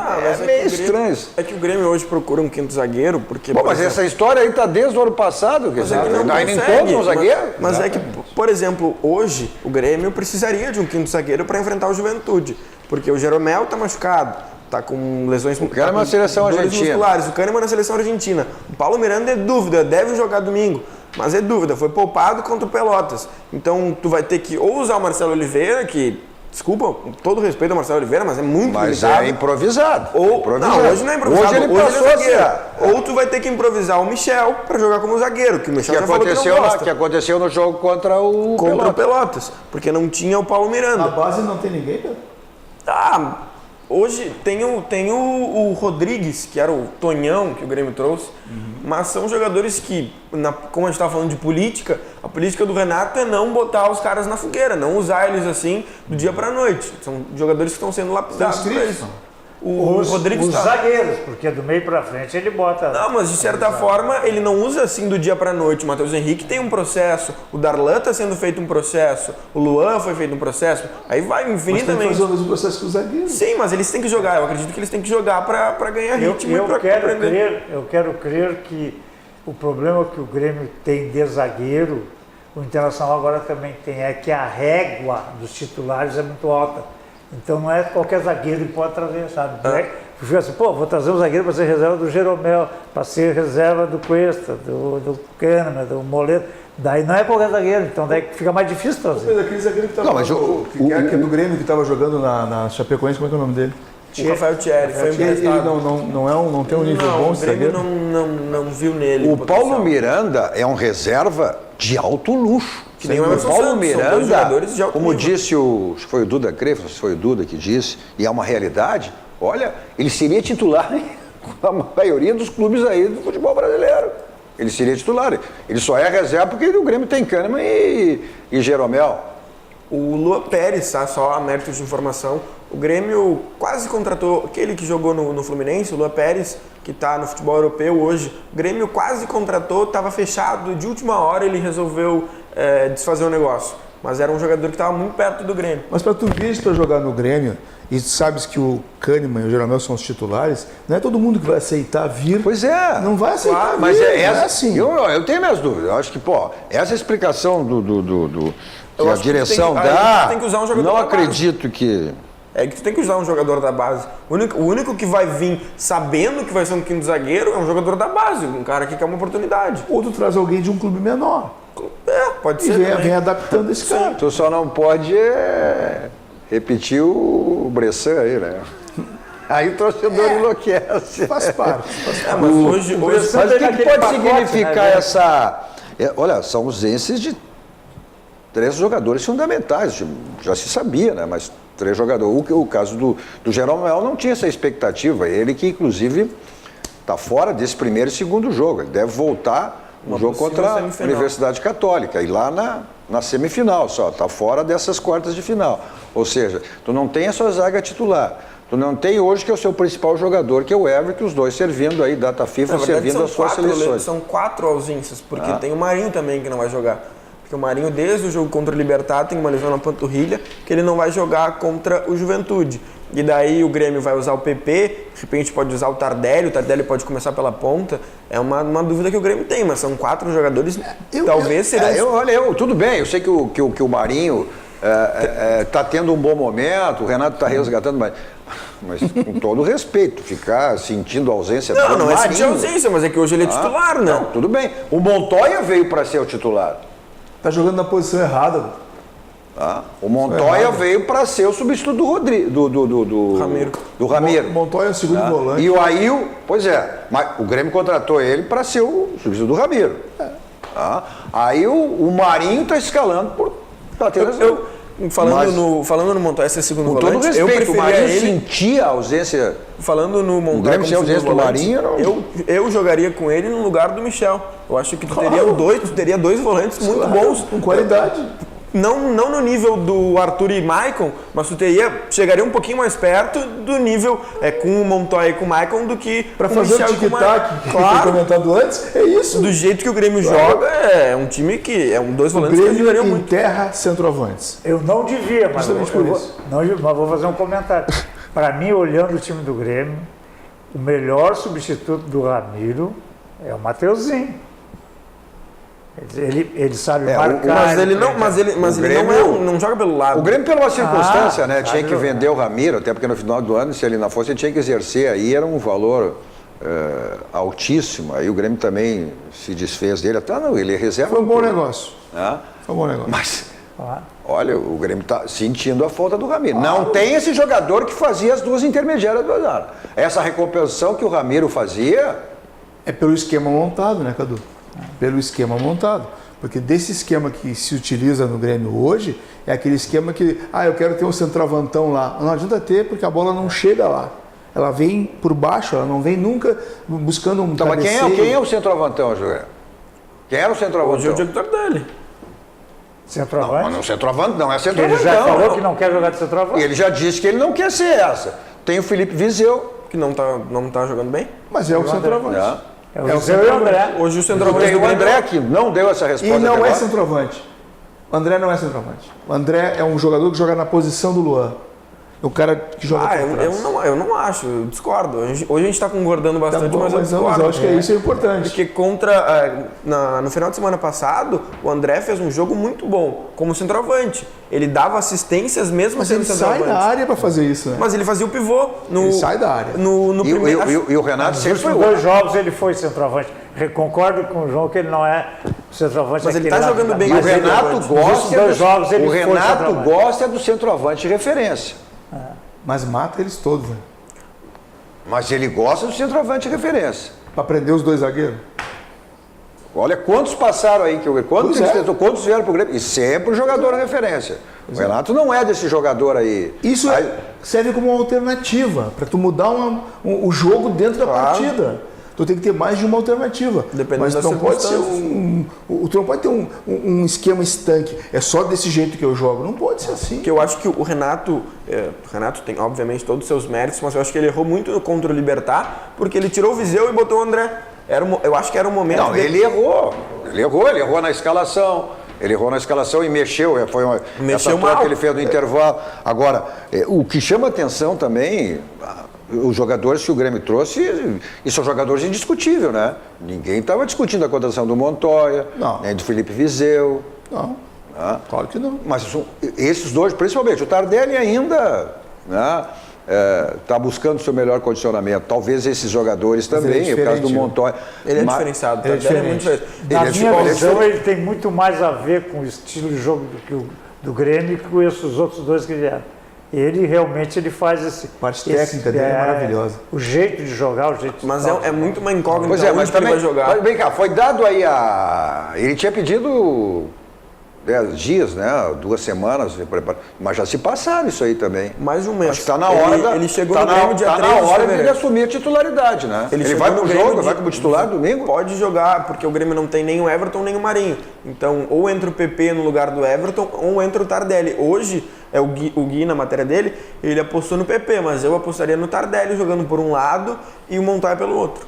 Mas meio estranho. É que o Grêmio hoje procura um 5º zagueiro, porque... Bom, mas essa história aí tá desde o ano passado, quer dizer, ainda encontra um zagueiro? Mas é que, por exemplo, hoje o Grêmio precisaria de um 5º zagueiro para enfrentar o Juventude, porque o Jeromel tá machucado, tá com lesões... O Kahneman na seleção argentina. Musculares, o Kahneman na seleção argentina. O Paulo Miranda é dúvida, deve jogar domingo, mas é dúvida, foi poupado contra o Pelotas. Então tu vai ter que ou usar o Marcelo Oliveira, que... Desculpa, com todo respeito ao Marcelo Oliveira, mas é muito limitado. Mas é improvisado. Não, hoje não é improvisado. Hoje ele passou é zagueiro. Ou tu vai ter que improvisar o Michel para jogar como zagueiro, que o Michel já falou que não gosta. Que aconteceu no jogo contra o Pelotas, porque não tinha o Paulo Miranda. Na base não tem ninguém, cara? Hoje tem o Rodrigues, que era o Tonhão que o Grêmio trouxe, mas são jogadores que, como a gente estava falando de política, a política do Renato é não botar os caras na fogueira, não usar eles assim do dia para a noite. São jogadores que estão sendo lapidados para isso. Os zagueiros, porque do meio para frente ele bota... Não, mas de certa forma ele não usa assim do dia para noite. O Matheus Henrique tem um processo, o Darlan está sendo feito um processo, o Luan foi feito um processo, aí vai infinitamente... Mas tem que fazer o mesmo processo que os zagueiros. Sim, mas eles têm que jogar, eu acredito que eles têm que jogar para ganhar ritmo e para aprender. Eu quero crer que o problema que o Grêmio tem de zagueiro, o Internacional agora também tem, é que a régua dos titulares é muito alta. Então não é qualquer zagueiro que pode trazer, sabe? Fica assim, vou trazer um zagueiro para ser reserva do Jeromel, para ser reserva do Cuesta, do Kahneman, do Moledo. Daí não é qualquer zagueiro, então daí fica mais difícil trazer. Aquele zagueiro que estava que é do Grêmio, que estava jogando na Chapecoense, como é que é o nome dele? O Rafael Thierry foi Ele não tem um nível bom, esse zagueiro? não viu nele. O Paulo Miranda é um reserva de alto luxo. Que nem o Paulo Miranda, como nível. disse acho que foi o Duda Creflo, se foi o Duda que disse, e é uma realidade, olha, ele seria titular com a maioria dos clubes aí do futebol brasileiro. Ele seria titular. Ele só é reserva porque o Grêmio tem Kahneman e Jeromel. O Luan Pérez, tá? Só a mérito de informação, o Grêmio quase contratou aquele que jogou no Fluminense, o Luan Pérez, que está no futebol europeu hoje. O Grêmio quase contratou, estava fechado, de última hora ele resolveu desfazer o negócio. Mas era um jogador que estava muito perto do Grêmio. Mas para tu vir para jogar no Grêmio, e sabes que o Kahneman e o Jeromel são os titulares, não é todo mundo que vai aceitar vir. Pois é. Não vai aceitar claro, vir, mas não é assim. Eu tenho minhas dúvidas. Eu acho que, essa explicação que a direção tem que usar um jogador não da acredito base. Que... É que tu tem que usar um jogador da base. O único que vai vir sabendo que vai ser um quinto zagueiro é um jogador da base, um cara que quer uma oportunidade. Ou tu traz alguém de um clube menor. Pode ser. E vem adaptando esse cara. Tu só não pode repetir o Bressan aí, né? Aí o torcedor enlouquece. Faz parte. Mas hoje mas o que pode significar essa... olha, são ausências de 3 jogadores fundamentais. Já se sabia, né? Mas 3 jogadores. O caso do Jeromel não tinha essa expectativa. Ele que, inclusive, está fora desse primeiro e segundo jogo. Ele deve voltar no jogo contra a Universidade Católica. E lá na semifinal só. Está fora dessas quartas de final. Ou seja, tu não tem a sua zaga titular. Tu não tem hoje que é o seu principal jogador, que é o Everton, os dois servindo aí, data FIFA, servindo as suas seleções. São 4 ausências, porque tem o Marinho também que não vai jogar. Porque o Marinho, desde o jogo contra o Libertad, tem uma lesão na panturrilha, que ele não vai jogar contra o Juventude. E daí o Grêmio vai usar o PP, de repente pode usar o Tardelli pode começar pela ponta. É uma dúvida que o Grêmio tem, mas são 4 jogadores, talvez serão... tudo bem, eu sei que o Marinho está tendo um bom momento, o Renato está resgatando, mas com todo respeito, ficar sentindo a ausência do Marinho... Não é sentir ausência, mas é que hoje ele é titular, né? Não, tudo bem. O Montoya veio para ser o titular. Tá jogando na posição errada. O Montoya veio para ser o substituto do Rodrigo, do Ramiro. O Montoya é o segundo volante. E o Ail, pois é, mas o Grêmio contratou ele para ser o substituto do Ramiro. Aí o Marinho está escalando por... Falando no Montoya, esse segundo volante, todo respeito, o Marinho sentia a ausência. Falando no Montoya, como segundo volante, eu jogaria com ele no lugar do Michel. Eu acho que tu teria 2 volantes muito bons. Com qualidade. Não no nível do Arthur e Maicon, mas tu chegaria um pouquinho mais perto do nível com o Montoya e com o Maicon do que para fazer o tic-tac que eu comentado antes, é isso. Do jeito que o Grêmio joga, é um time que é 2 volantes que ajudariam muito. Enterra centroavantes. Eu não devia, mas vou fazer um comentário. Para mim, olhando o time do Grêmio, o melhor substituto do Ramiro é o Mateuzinho. Ele sabe marcar. Mas ele não joga pelo lado. O Grêmio, pela uma circunstância, tinha que vender o Ramiro, até porque no final do ano, se ele não fosse, ele tinha que exercer. Aí era um valor altíssimo. Aí o Grêmio também se desfez dele. Até ele reserva. Foi um bom negócio. Foi um bom negócio. Mas, olha, o Grêmio está sentindo a falta do Ramiro. Não tem esse jogador que fazia as 2 intermediárias do azar. Essa recompensação que o Ramiro fazia... É pelo esquema montado, né, Cadu? Pelo esquema montado. Porque desse esquema que se utiliza no Grêmio hoje, é aquele esquema que, eu quero ter um centroavantão lá. Não adianta ter, porque a bola não chega lá. Ela vem por baixo, ela não vem nunca buscando um cabeceio. Mas quem é o centroavantão, José? Quem era o centroavantão? Hoje é o Diego Tardelli. Centroavante? Não, centroavante não é centroavantão. Ele já falou que não quer jogar de centroavante. Ele já disse que ele não quer ser essa. Tem o Felipe Viseu. Que não tá jogando bem. Mas é o centroavante. É o Viseu e o André. Hoje o centroavante tem o André que não deu essa resposta. E não é centroavante. O André não é centroavante. O André é um jogador que joga na posição do Luan. É o cara que joga pra trás. Eu não acho, eu discordo. Hoje a gente está concordando bastante, bom, mas eu discordo. Mas eu acho que isso é importante. Porque no final de semana passado, o André fez um jogo muito bom, como centroavante. Ele dava assistências mesmo Mas sendo ele centroavante. sai da área para fazer isso, né? Mas ele fazia o pivô. Ele sai da área. E o Renato sempre foi Nos dois jogos ele foi centroavante. Concordo com o João que ele não é centroavante. Mas ele está jogando bem. E o Renato gosta do centroavante de referência. Mas mata eles todos, né? Mas ele gosta do centroavante de referência. Para prender os dois zagueiros? Olha quantos passaram aí, quantos vieram pro Grêmio. E sempre o jogador de referência. O Renato não é desse jogador aí. Isso serve como uma alternativa, para tu mudar o jogo dentro da partida. Tu tem que ter mais de uma alternativa. Mas tu não pode ser tu não pode ter um esquema estanque. É só desse jeito que eu jogo. Não pode ser assim. Porque eu acho que o Renato tem, obviamente, todos os seus méritos, mas eu acho que ele errou muito contra o Libertad, porque ele tirou o Viseu e botou o André. Eu acho que era um momento... Não, ele errou na escalação. Ele errou na escalação e mexeu essa troca que ele fez no intervalo. Agora, o que chama atenção também... Os jogadores que o Grêmio trouxe, e são jogadores indiscutíveis, né? Ninguém estava discutindo a contratação do Montoya, nem do Felipe Viseu. Não, claro que não. Mas esses dois, principalmente, o Tardelli ainda está buscando seu melhor condicionamento. Talvez esses jogadores também, no caso do Montoya. Ele é diferenciado, o Tardelli é muito diferente. Na minha visão, ele tem muito mais a ver com o estilo de jogo do Grêmio que com esses outros dois que vieram. Ele realmente faz esse... A parte técnica dele é maravilhosa. O jeito de jogar, o jeito de... Mas é muito uma incógnita. Pois é, mas também ele vai jogar. Mas, vem cá, foi dado aí Ele tinha pedido 10 dias, né? 2 semanas, mas já se passaram isso aí também. Mais de um mês. Acho que está na hora. Ele chegou no Grêmio dia 3 de fevereiro. Está na hora fevereiro. de ele assumir a titularidade, né? Ele vai pro jogo, vai como titular domingo? Pode jogar, porque o Grêmio não tem nem o Everton nem o Marinho. Então, ou entra o PP no lugar do Everton, ou entra o Tardelli. Hoje, o Gui, na matéria dele, ele apostou no PP, mas eu apostaria no Tardelli jogando por um lado e o Montoya pelo outro.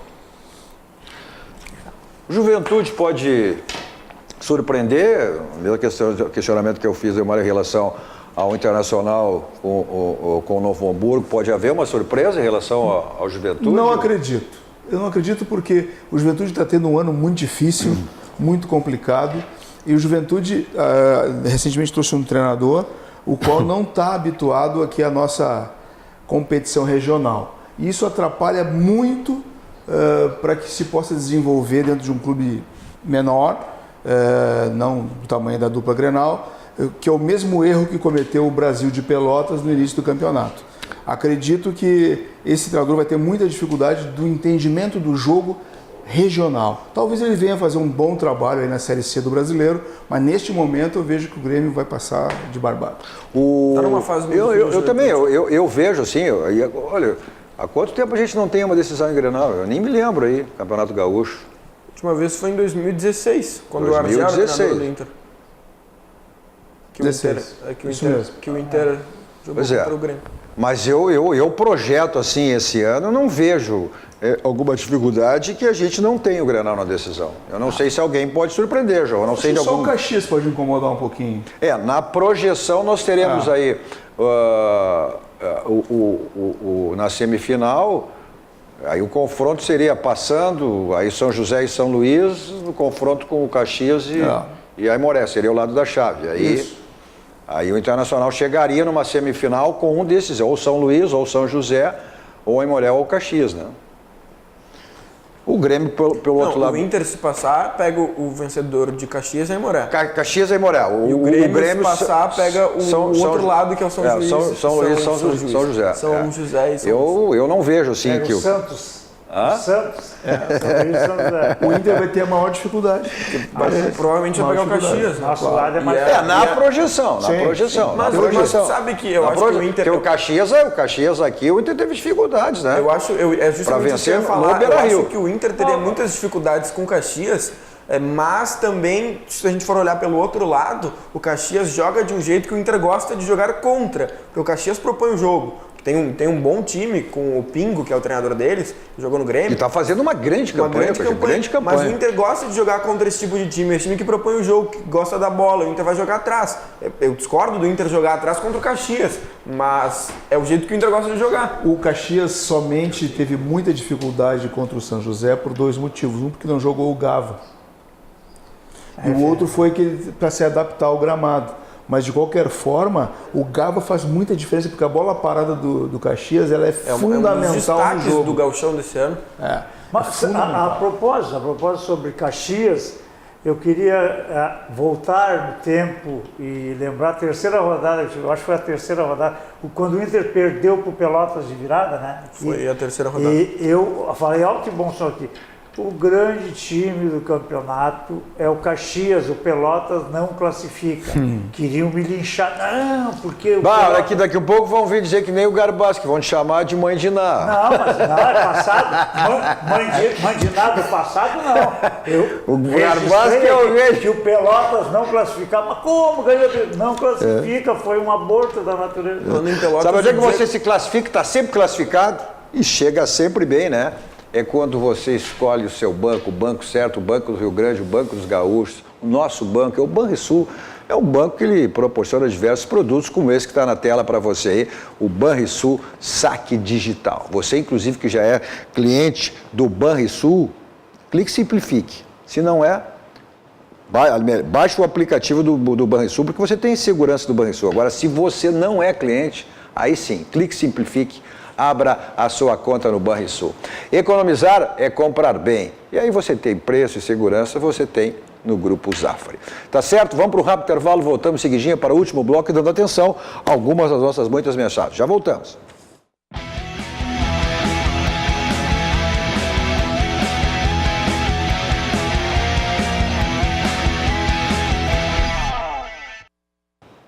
Juventude pode surpreender, o mesmo questionamento que eu fiz em relação ao Internacional com o Novo Hamburgo, pode haver uma surpresa em relação ao Juventude? Não acredito. Eu não acredito porque o Juventude está tendo um ano muito difícil, muito complicado, e o Juventude recentemente trouxe um treinador o qual não está habituado aqui à nossa competição regional. E isso atrapalha muito para que se possa desenvolver dentro de um clube menor, não do tamanho da dupla Grenal, que é o mesmo erro que cometeu o Brasil de Pelotas no início do campeonato. Acredito que esse treinador vai ter muita dificuldade do entendimento do jogo regional. Talvez ele venha fazer um bom trabalho aí na Série C do Brasileiro, mas neste momento eu vejo que o Grêmio vai passar de barbado. Está numa fase muito eu também, eu vejo assim, olha, há quanto tempo a gente não tem uma decisão em Grenal? Eu nem me lembro aí, Campeonato Gaúcho. A última vez foi em 2016, quando o Argel era treinador do Inter. Que o Inter jogou contra o Grêmio. Mas eu projeto assim esse ano, não vejo alguma dificuldade que a gente não tenha o Grenal na decisão. Eu não sei se alguém pode surpreender, João. Eu não sei de só o Caxias pode incomodar um pouquinho. Na projeção nós teremos aí na semifinal, aí o confronto seria passando, aí São José e São Luís, no confronto com o Caxias e Aimoré, seria o lado da chave. Aí o Internacional chegaria numa semifinal com um desses, ou São Luís, ou São José, ou Aimoré ou Caxias, né? O Grêmio, pelo outro lado... O Inter, se passar, pega o vencedor de Caxias e Aimoré. Caxias e Aimoré. E o Grêmio, se passar, pega o outro lado, que é o São Luís. São Luís, São José. São José e São José. Eu não vejo assim que o Santos. Santos. O Inter vai ter a maior dificuldade. Provavelmente vai pegar o Caxias. Nosso lado é mais... na projeção. Mas você sabe que eu acho que o Inter... Porque o Caxias aqui, o Inter teve dificuldades, né? Eu acho, é justamente isso que eu ia falar. Eu acho que o Inter teria muitas dificuldades com o Caxias, mas também, se a gente for olhar pelo outro lado, o Caxias joga de um jeito que o Inter gosta de jogar contra, porque o Caxias propõe o jogo. Tem um bom time com o Pingo, que é o treinador deles, que jogou no Grêmio. E tá fazendo uma grande campanha. Mas o Inter gosta de jogar contra esse tipo de time. É time que propõe o jogo, que gosta da bola. O Inter vai jogar atrás. Eu discordo do Inter jogar atrás contra o Caxias, mas é o jeito que o Inter gosta de jogar. O Caxias somente teve muita dificuldade contra o São José por 2 motivos. Um, porque não jogou o Gava. E o outro foi para se adaptar ao gramado. Mas, de qualquer forma, o Gava faz muita diferença, porque a bola parada do Caxias ela é fundamental um dos destaques no jogo. do Gauchão desse ano. Mas, a propósito sobre Caxias, eu queria voltar no tempo e lembrar a terceira rodada, eu acho que foi a terceira rodada, quando o Inter perdeu para o Pelotas de virada, né? Foi a terceira rodada. E eu falei alto e bom som aqui. O grande time do campeonato é o Caxias, o Pelotas não classifica. Queriam me linchar. Não, porque o Pelotas... daqui a pouco vão vir dizer que nem o Garbassi, que vão te chamar de mãe de Ná. Não, mas não, é passado. Mãe de Ná do passado, não. O Garbassi que é o rei. Que o Pelotas não classificava. Mas como ganhou? Não classifica, foi um aborto da natureza. Sabe onde é que você se classifica? Está sempre classificado e chega sempre bem, né? É quando você escolhe o seu banco, o banco certo, o Banco do Rio Grande, o Banco dos Gaúchos. O nosso banco é o Banrisul. É um banco que ele proporciona diversos produtos, como esse que está na tela para você aí, o Banrisul Saque Digital. Você, inclusive, que já é cliente do Banrisul, clique e simplifique. Se não é, baixe o aplicativo do Banrisul, porque você tem segurança do Banrisul. Agora, se você não é cliente, aí sim, clique e simplifique. Abra a sua conta no Banrisul. Economizar é comprar bem. E aí você tem preço e segurança, você tem no Grupo Zafari. Tá certo? Vamos para um rápido intervalo, voltamos seguidinha para o último bloco e dando atenção a algumas das nossas muitas mensagens. Já voltamos.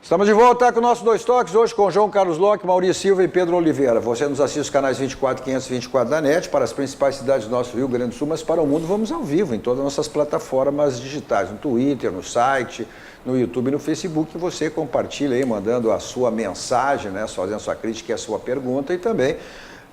Estamos de volta com o nosso Dois Toques, hoje com João Carlos Locke, Maurício Silva e Pedro Oliveira. Você nos assiste os canais 24 e 524 da NET, para as principais cidades do nosso Rio Grande do Sul, mas para o mundo vamos ao vivo em todas as nossas plataformas digitais, no Twitter, no site, no YouTube e no Facebook. Você compartilha aí, mandando a sua mensagem, né, fazendo a sua crítica e a sua pergunta, e também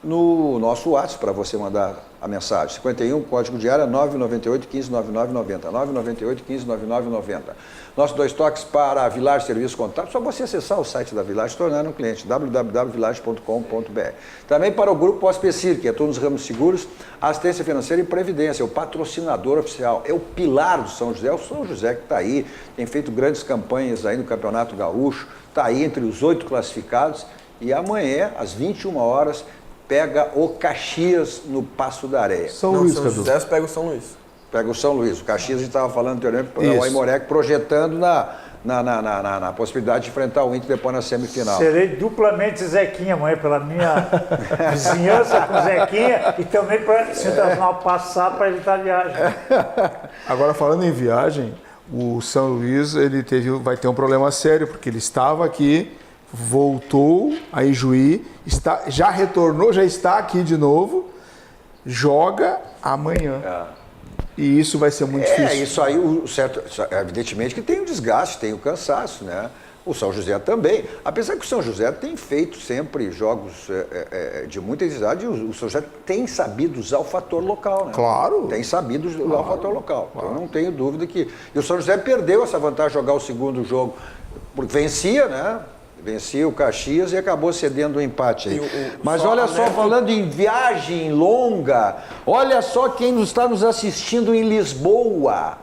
no nosso WhatsApp para você mandar a mensagem. 51, código de área 998 15 9990. 998 15 9990. Nossos Dois Toques para a Village Serviços Contábeis, só você acessar o site da Village e tornar um cliente, www.village.com.br. Também para o Grupo Hospecir, que é todos os ramos seguros, assistência financeira e previdência, o patrocinador oficial, é o pilar do São José, o São José que está aí, tem feito grandes campanhas aí no Campeonato Gaúcho, está aí entre os 8 classificados, e amanhã, às 21 horas, pega o Caxias no Passo da Areia. São José pega o São Luís. Pega o São Luís. O Caxias a gente estava falando anteriormente, o Aimoré projetando na possibilidade de enfrentar o Inter depois na semifinal. Serei duplamente Zequinha amanhã, pela minha vizinhança com Zequinha e também para se Internacional passar para evitar a viagem. Agora, falando em viagem, o São Luís vai ter um problema sério, porque ele estava aqui, voltou a Ijuí, já retornou, já está aqui de novo, joga amanhã. E isso vai ser muito difícil. Isso aí, evidentemente que tem o desgaste, tem o cansaço, né? O São José também. Apesar que o São José tem feito sempre jogos de muita intensidade, o São José tem sabido usar o fator local, né? Claro. Tem sabido usar o fator local. Claro. Então não tenho dúvida que... E o São José perdeu essa vantagem de jogar o segundo jogo, porque vencia, né? Vencia o Caxias e acabou cedendo o empate aí. Mas olha só, falando em viagem longa, olha só quem está nos assistindo em Lisboa.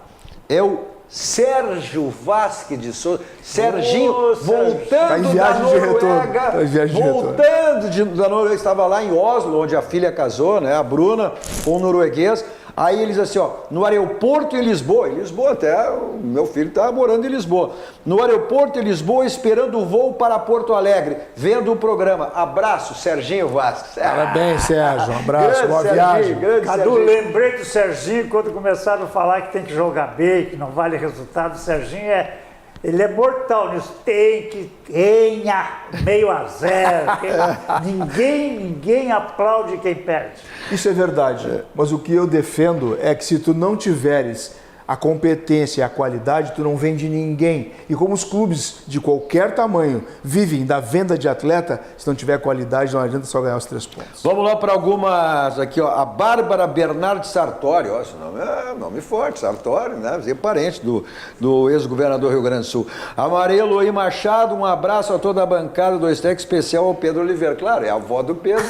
É o Sérgio Vasque de Souza. Serginho, voltando da Noruega. Voltando da Noruega. Estava lá em Oslo, onde a filha casou, né? A Bruna, com um norueguês. Aí eles assim, no aeroporto em Lisboa até, o meu filho está morando em Lisboa, no aeroporto em Lisboa, esperando o voo para Porto Alegre, vendo o programa. Abraço, Serginho Vasques. Parabéns, Sérgio, um abraço, boa viagem. Cadu, lembrei do Serginho quando começaram a falar que tem que jogar bem, que não vale resultado. O Serginho ele é mortal nisso, tenha 0-0. Ninguém aplaude quem perde. Isso é verdade, mas o que eu defendo é que se tu não tiveres a competência e a qualidade, tu não vende ninguém. E como os clubes de qualquer tamanho vivem da venda de atleta, se não tiver qualidade, não adianta só ganhar os 3 pontos. Vamos lá para algumas aqui, ó. A Bárbara Bernardi Sartori, ó, esse nome é nome forte, Sartori, né? É parente do ex-governador do Rio Grande do Sul. A Maria Eloy Machado, um abraço a toda a bancada do Esteque, especial ao Pedro Oliveira. Claro, é a avó do Pedro.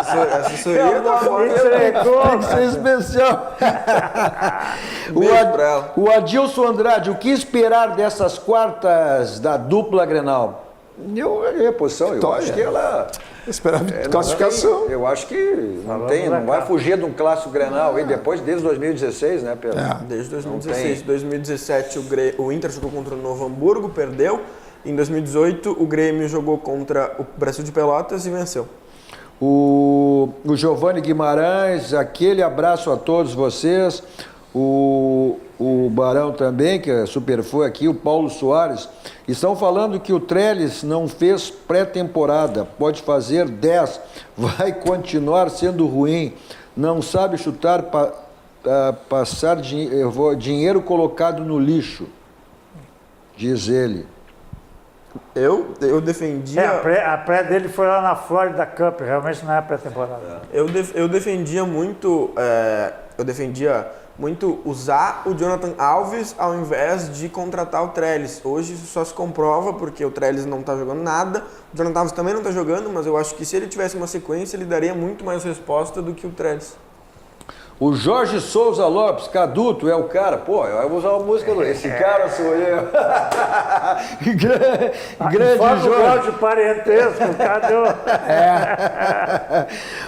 Essa assessoria da Tem que ser especial. O Adilson Andrade, o que esperar dessas quartas da dupla Grenal? Eu acho que ela... Esperar classificação. Eu acho que não vai fugir de um clássico Grenal aí depois, desde 2016, né, Pedro? Desde 2016. 2017 o Inter jogou contra o Novo Hamburgo, perdeu. Em 2018 o Grêmio jogou contra o Brasil de Pelotas e venceu. O Giovanni Guimarães, aquele abraço a todos vocês. O Barão também, que é super fã aqui, o Paulo Soares. Estão falando que o Trellis não fez pré-temporada, pode fazer 10, vai continuar sendo ruim, não sabe chutar, passar dinheiro colocado no lixo, diz ele. Eu defendia... A pré dele foi lá na Florida Cup, realmente não é pré-temporada. Eu defendia muito... Eu defendia muito usar o Jonathan Alves ao invés de contratar o Trellis. Hoje isso só se comprova porque o Trellis não está jogando nada, o Jonathan Alves também não está jogando, mas eu acho que se ele tivesse uma sequência, ele daria muito mais resposta do que o Trellis. O Jorge Souza Lopes, Caduto, é o cara. Pô, eu vou usar uma música do... Esse cara sou eu. Grande Jorge. O grau de parentesco, Cadu.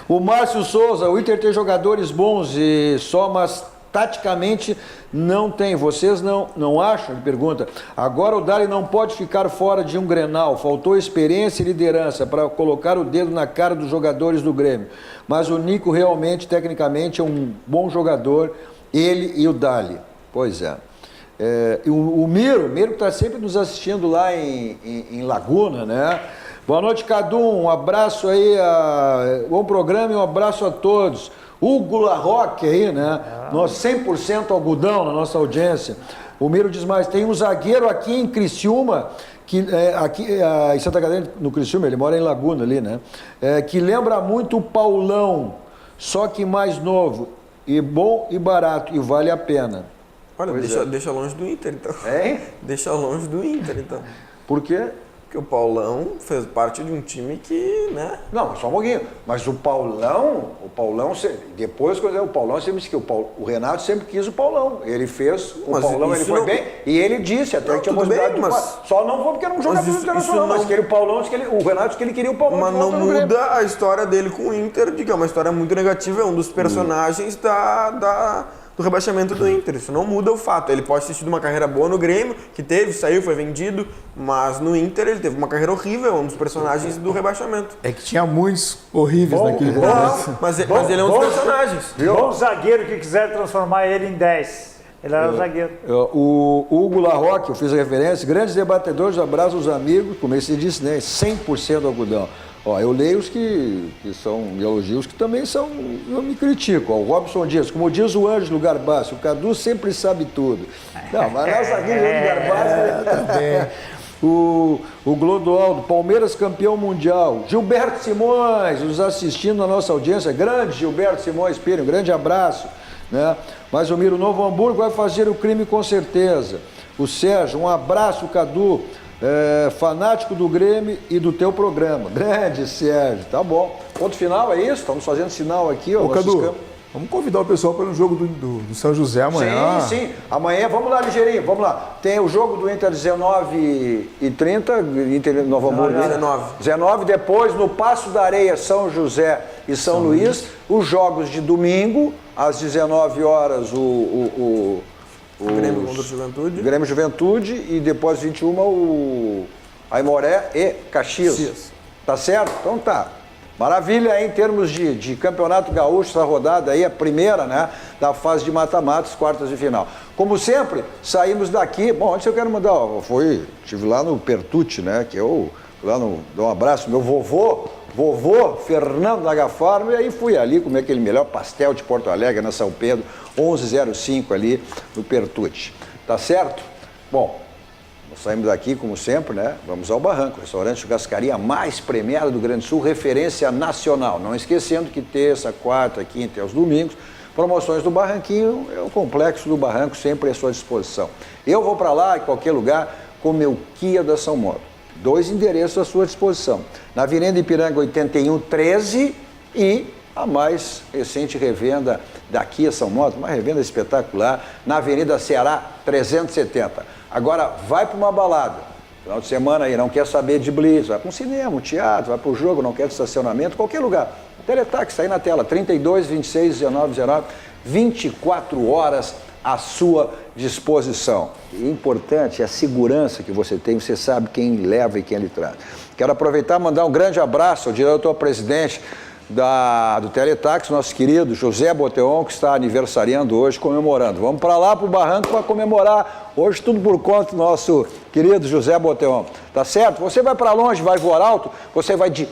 O Márcio Souza, o Inter tem jogadores bons e só, mas taticamente não tem. Vocês não acham? Ele pergunta. Agora o Dali não pode ficar fora de um Grenal. Faltou experiência e liderança para colocar o dedo na cara dos jogadores do Grêmio. Mas o Nico realmente, tecnicamente, é um bom jogador. Ele e o Dali. Pois é. O Miro que está sempre nos assistindo lá em Laguna, né? Boa noite, Cadu. Um abraço aí. Bom programa e um abraço a todos. Hugo Larroque aí, né? Nós 100% algodão na nossa audiência. O Miro diz mais, tem um zagueiro aqui em Criciúma, aqui em Santa Catarina, no Criciúma, ele mora em Laguna ali, né? Que lembra muito o Paulão, só que mais novo, e bom e barato, e vale a pena. Olha, deixa longe do Inter, então. Deixa longe do Inter, então. Por quê? Porque o Paulão fez parte de um time que, né? Não, só um pouquinho. Mas o Paulão, depois quando o Paulão sempre disse que o Renato sempre quis o Paulão. Ele fez, o Paulão ele foi bem, e ele disse até que tinha possibilidade só não foi porque era um jogador internacional, mas que ele, o Paulão disse que o Renato disse que ele queria o Paulão. Mas não muda a história dele com o Inter, de que é uma história muito negativa, é um dos personagens do rebaixamento do Inter. Isso não muda o fato. Ele pode ter tido uma carreira boa no Grêmio, que saiu, foi vendido, mas no Inter ele teve uma carreira horrível, um dos personagens do rebaixamento. É que tinha muitos horríveis naquele momento. Mas ele é um dos personagens. Bom zagueiro que quiser transformar ele em 10. Ele era zagueiro. O Hugo Larroque, eu fiz a referência, grandes debatedores, abraço aos amigos, como você disse, né? 100% algodão. Ó, eu leio os que são elogios, que também não me criticam. Ó, o Robson Dias, como diz o Ângelo Garbassi, o Cadu sempre sabe tudo. Não, mas nós aqui, o Garbassi também. O Glodoaldo, Palmeiras campeão mundial. Gilberto Simões, nos assistindo na nossa audiência. Grande Gilberto Simões Pinho, um grande abraço. Né? Mas o Miro, Novo Hamburgo vai fazer o crime com certeza. O Sérgio, um abraço, Cadu. Fanático do Grêmio e do teu programa. Grande Sérgio, tá bom. Ponto final, é isso? Estamos fazendo sinal aqui. Ó, Cadu, vamos convidar o pessoal para o jogo do São José amanhã. Sim. Amanhã, vamos lá, ligeirinho, vamos lá. Tem o jogo do Inter 19h30, Inter Novo Hamburgo. 19, depois no Passo da Areia, São José e São Luís. Os jogos de domingo, às 19 horas, o Grêmio contra o Juventude. Grêmio Juventude e depois 21 o Aimoré e Caxias. Tá certo? Então tá. Maravilha aí em termos de Campeonato Gaúcho, essa rodada aí, a primeira, né, da fase de mata-matas, quartas de final. Como sempre, saímos daqui. Bom, antes eu quero mandar, estive lá no Pertucci, né, que eu lá dou um abraço, meu vovô vovô Fernando da Gafarma, e aí fui ali comer aquele melhor pastel de Porto Alegre, na São Pedro, 1105 ali no Pertucci. Tá certo? Bom, nós saímos daqui, como sempre, né? Vamos ao Barranco, restaurante churrascaria mais premiado do Rio Grande do Sul, referência nacional. Não esquecendo que terça, quarta, quinta e aos domingos, promoções do Barranquinho, o complexo do Barranco sempre à sua disposição. Eu vou para lá, em qualquer lugar, com meu Kia da São Moto. 2 endereços à sua disposição. Na Avenida Ipiranga 8113 e a mais recente revenda da Kia São Moto, uma revenda espetacular, na Avenida Ceará 370. Agora vai para uma balada. Final de semana aí, não quer saber de blitz, vai para um cinema, um teatro, vai para o jogo, não quer de estacionamento, qualquer lugar. Teletaxi, aí na tela, 32, 26, 19, 19, 24 horas à sua disposição. E importante é a segurança que você tem, você sabe quem leva e quem lhe traz. Quero aproveitar e mandar um grande abraço ao diretor-presidente do Teletaxi, nosso querido José Boteon, que está aniversariando hoje, comemorando. Vamos para lá, para o Barranco, para comemorar. Hoje tudo por conta do nosso querido José Boteon. Tá certo? Você vai para longe, vai voar alto, você vai de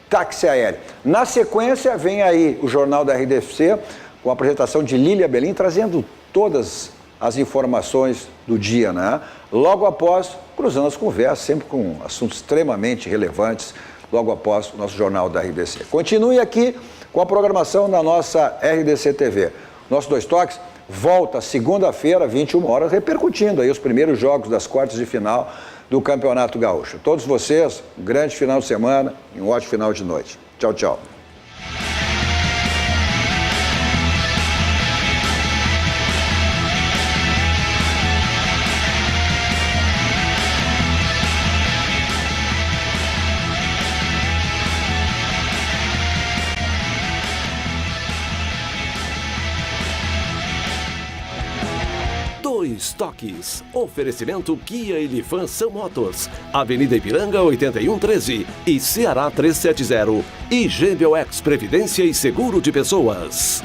táxi aéreo. Na sequência, vem aí o Jornal da RDC, com a apresentação de Lília Belim, trazendo todas as informações do dia, né? Logo após, cruzando as conversas, sempre com assuntos extremamente relevantes, logo após o nosso Jornal da RDC. Continue aqui com a programação da nossa RDC TV. Nosso Dois Toques volta segunda-feira, 21 horas, repercutindo aí os primeiros jogos das quartas de final do Campeonato Gaúcho. Todos vocês, um grande final de semana e um ótimo final de noite. Tchau, tchau. Dois Toques. Oferecimento Kia e Lifan São Motors. Avenida Ipiranga 8113 e Ceará 370. E Gêmeo Ex Previdência e Seguro de Pessoas.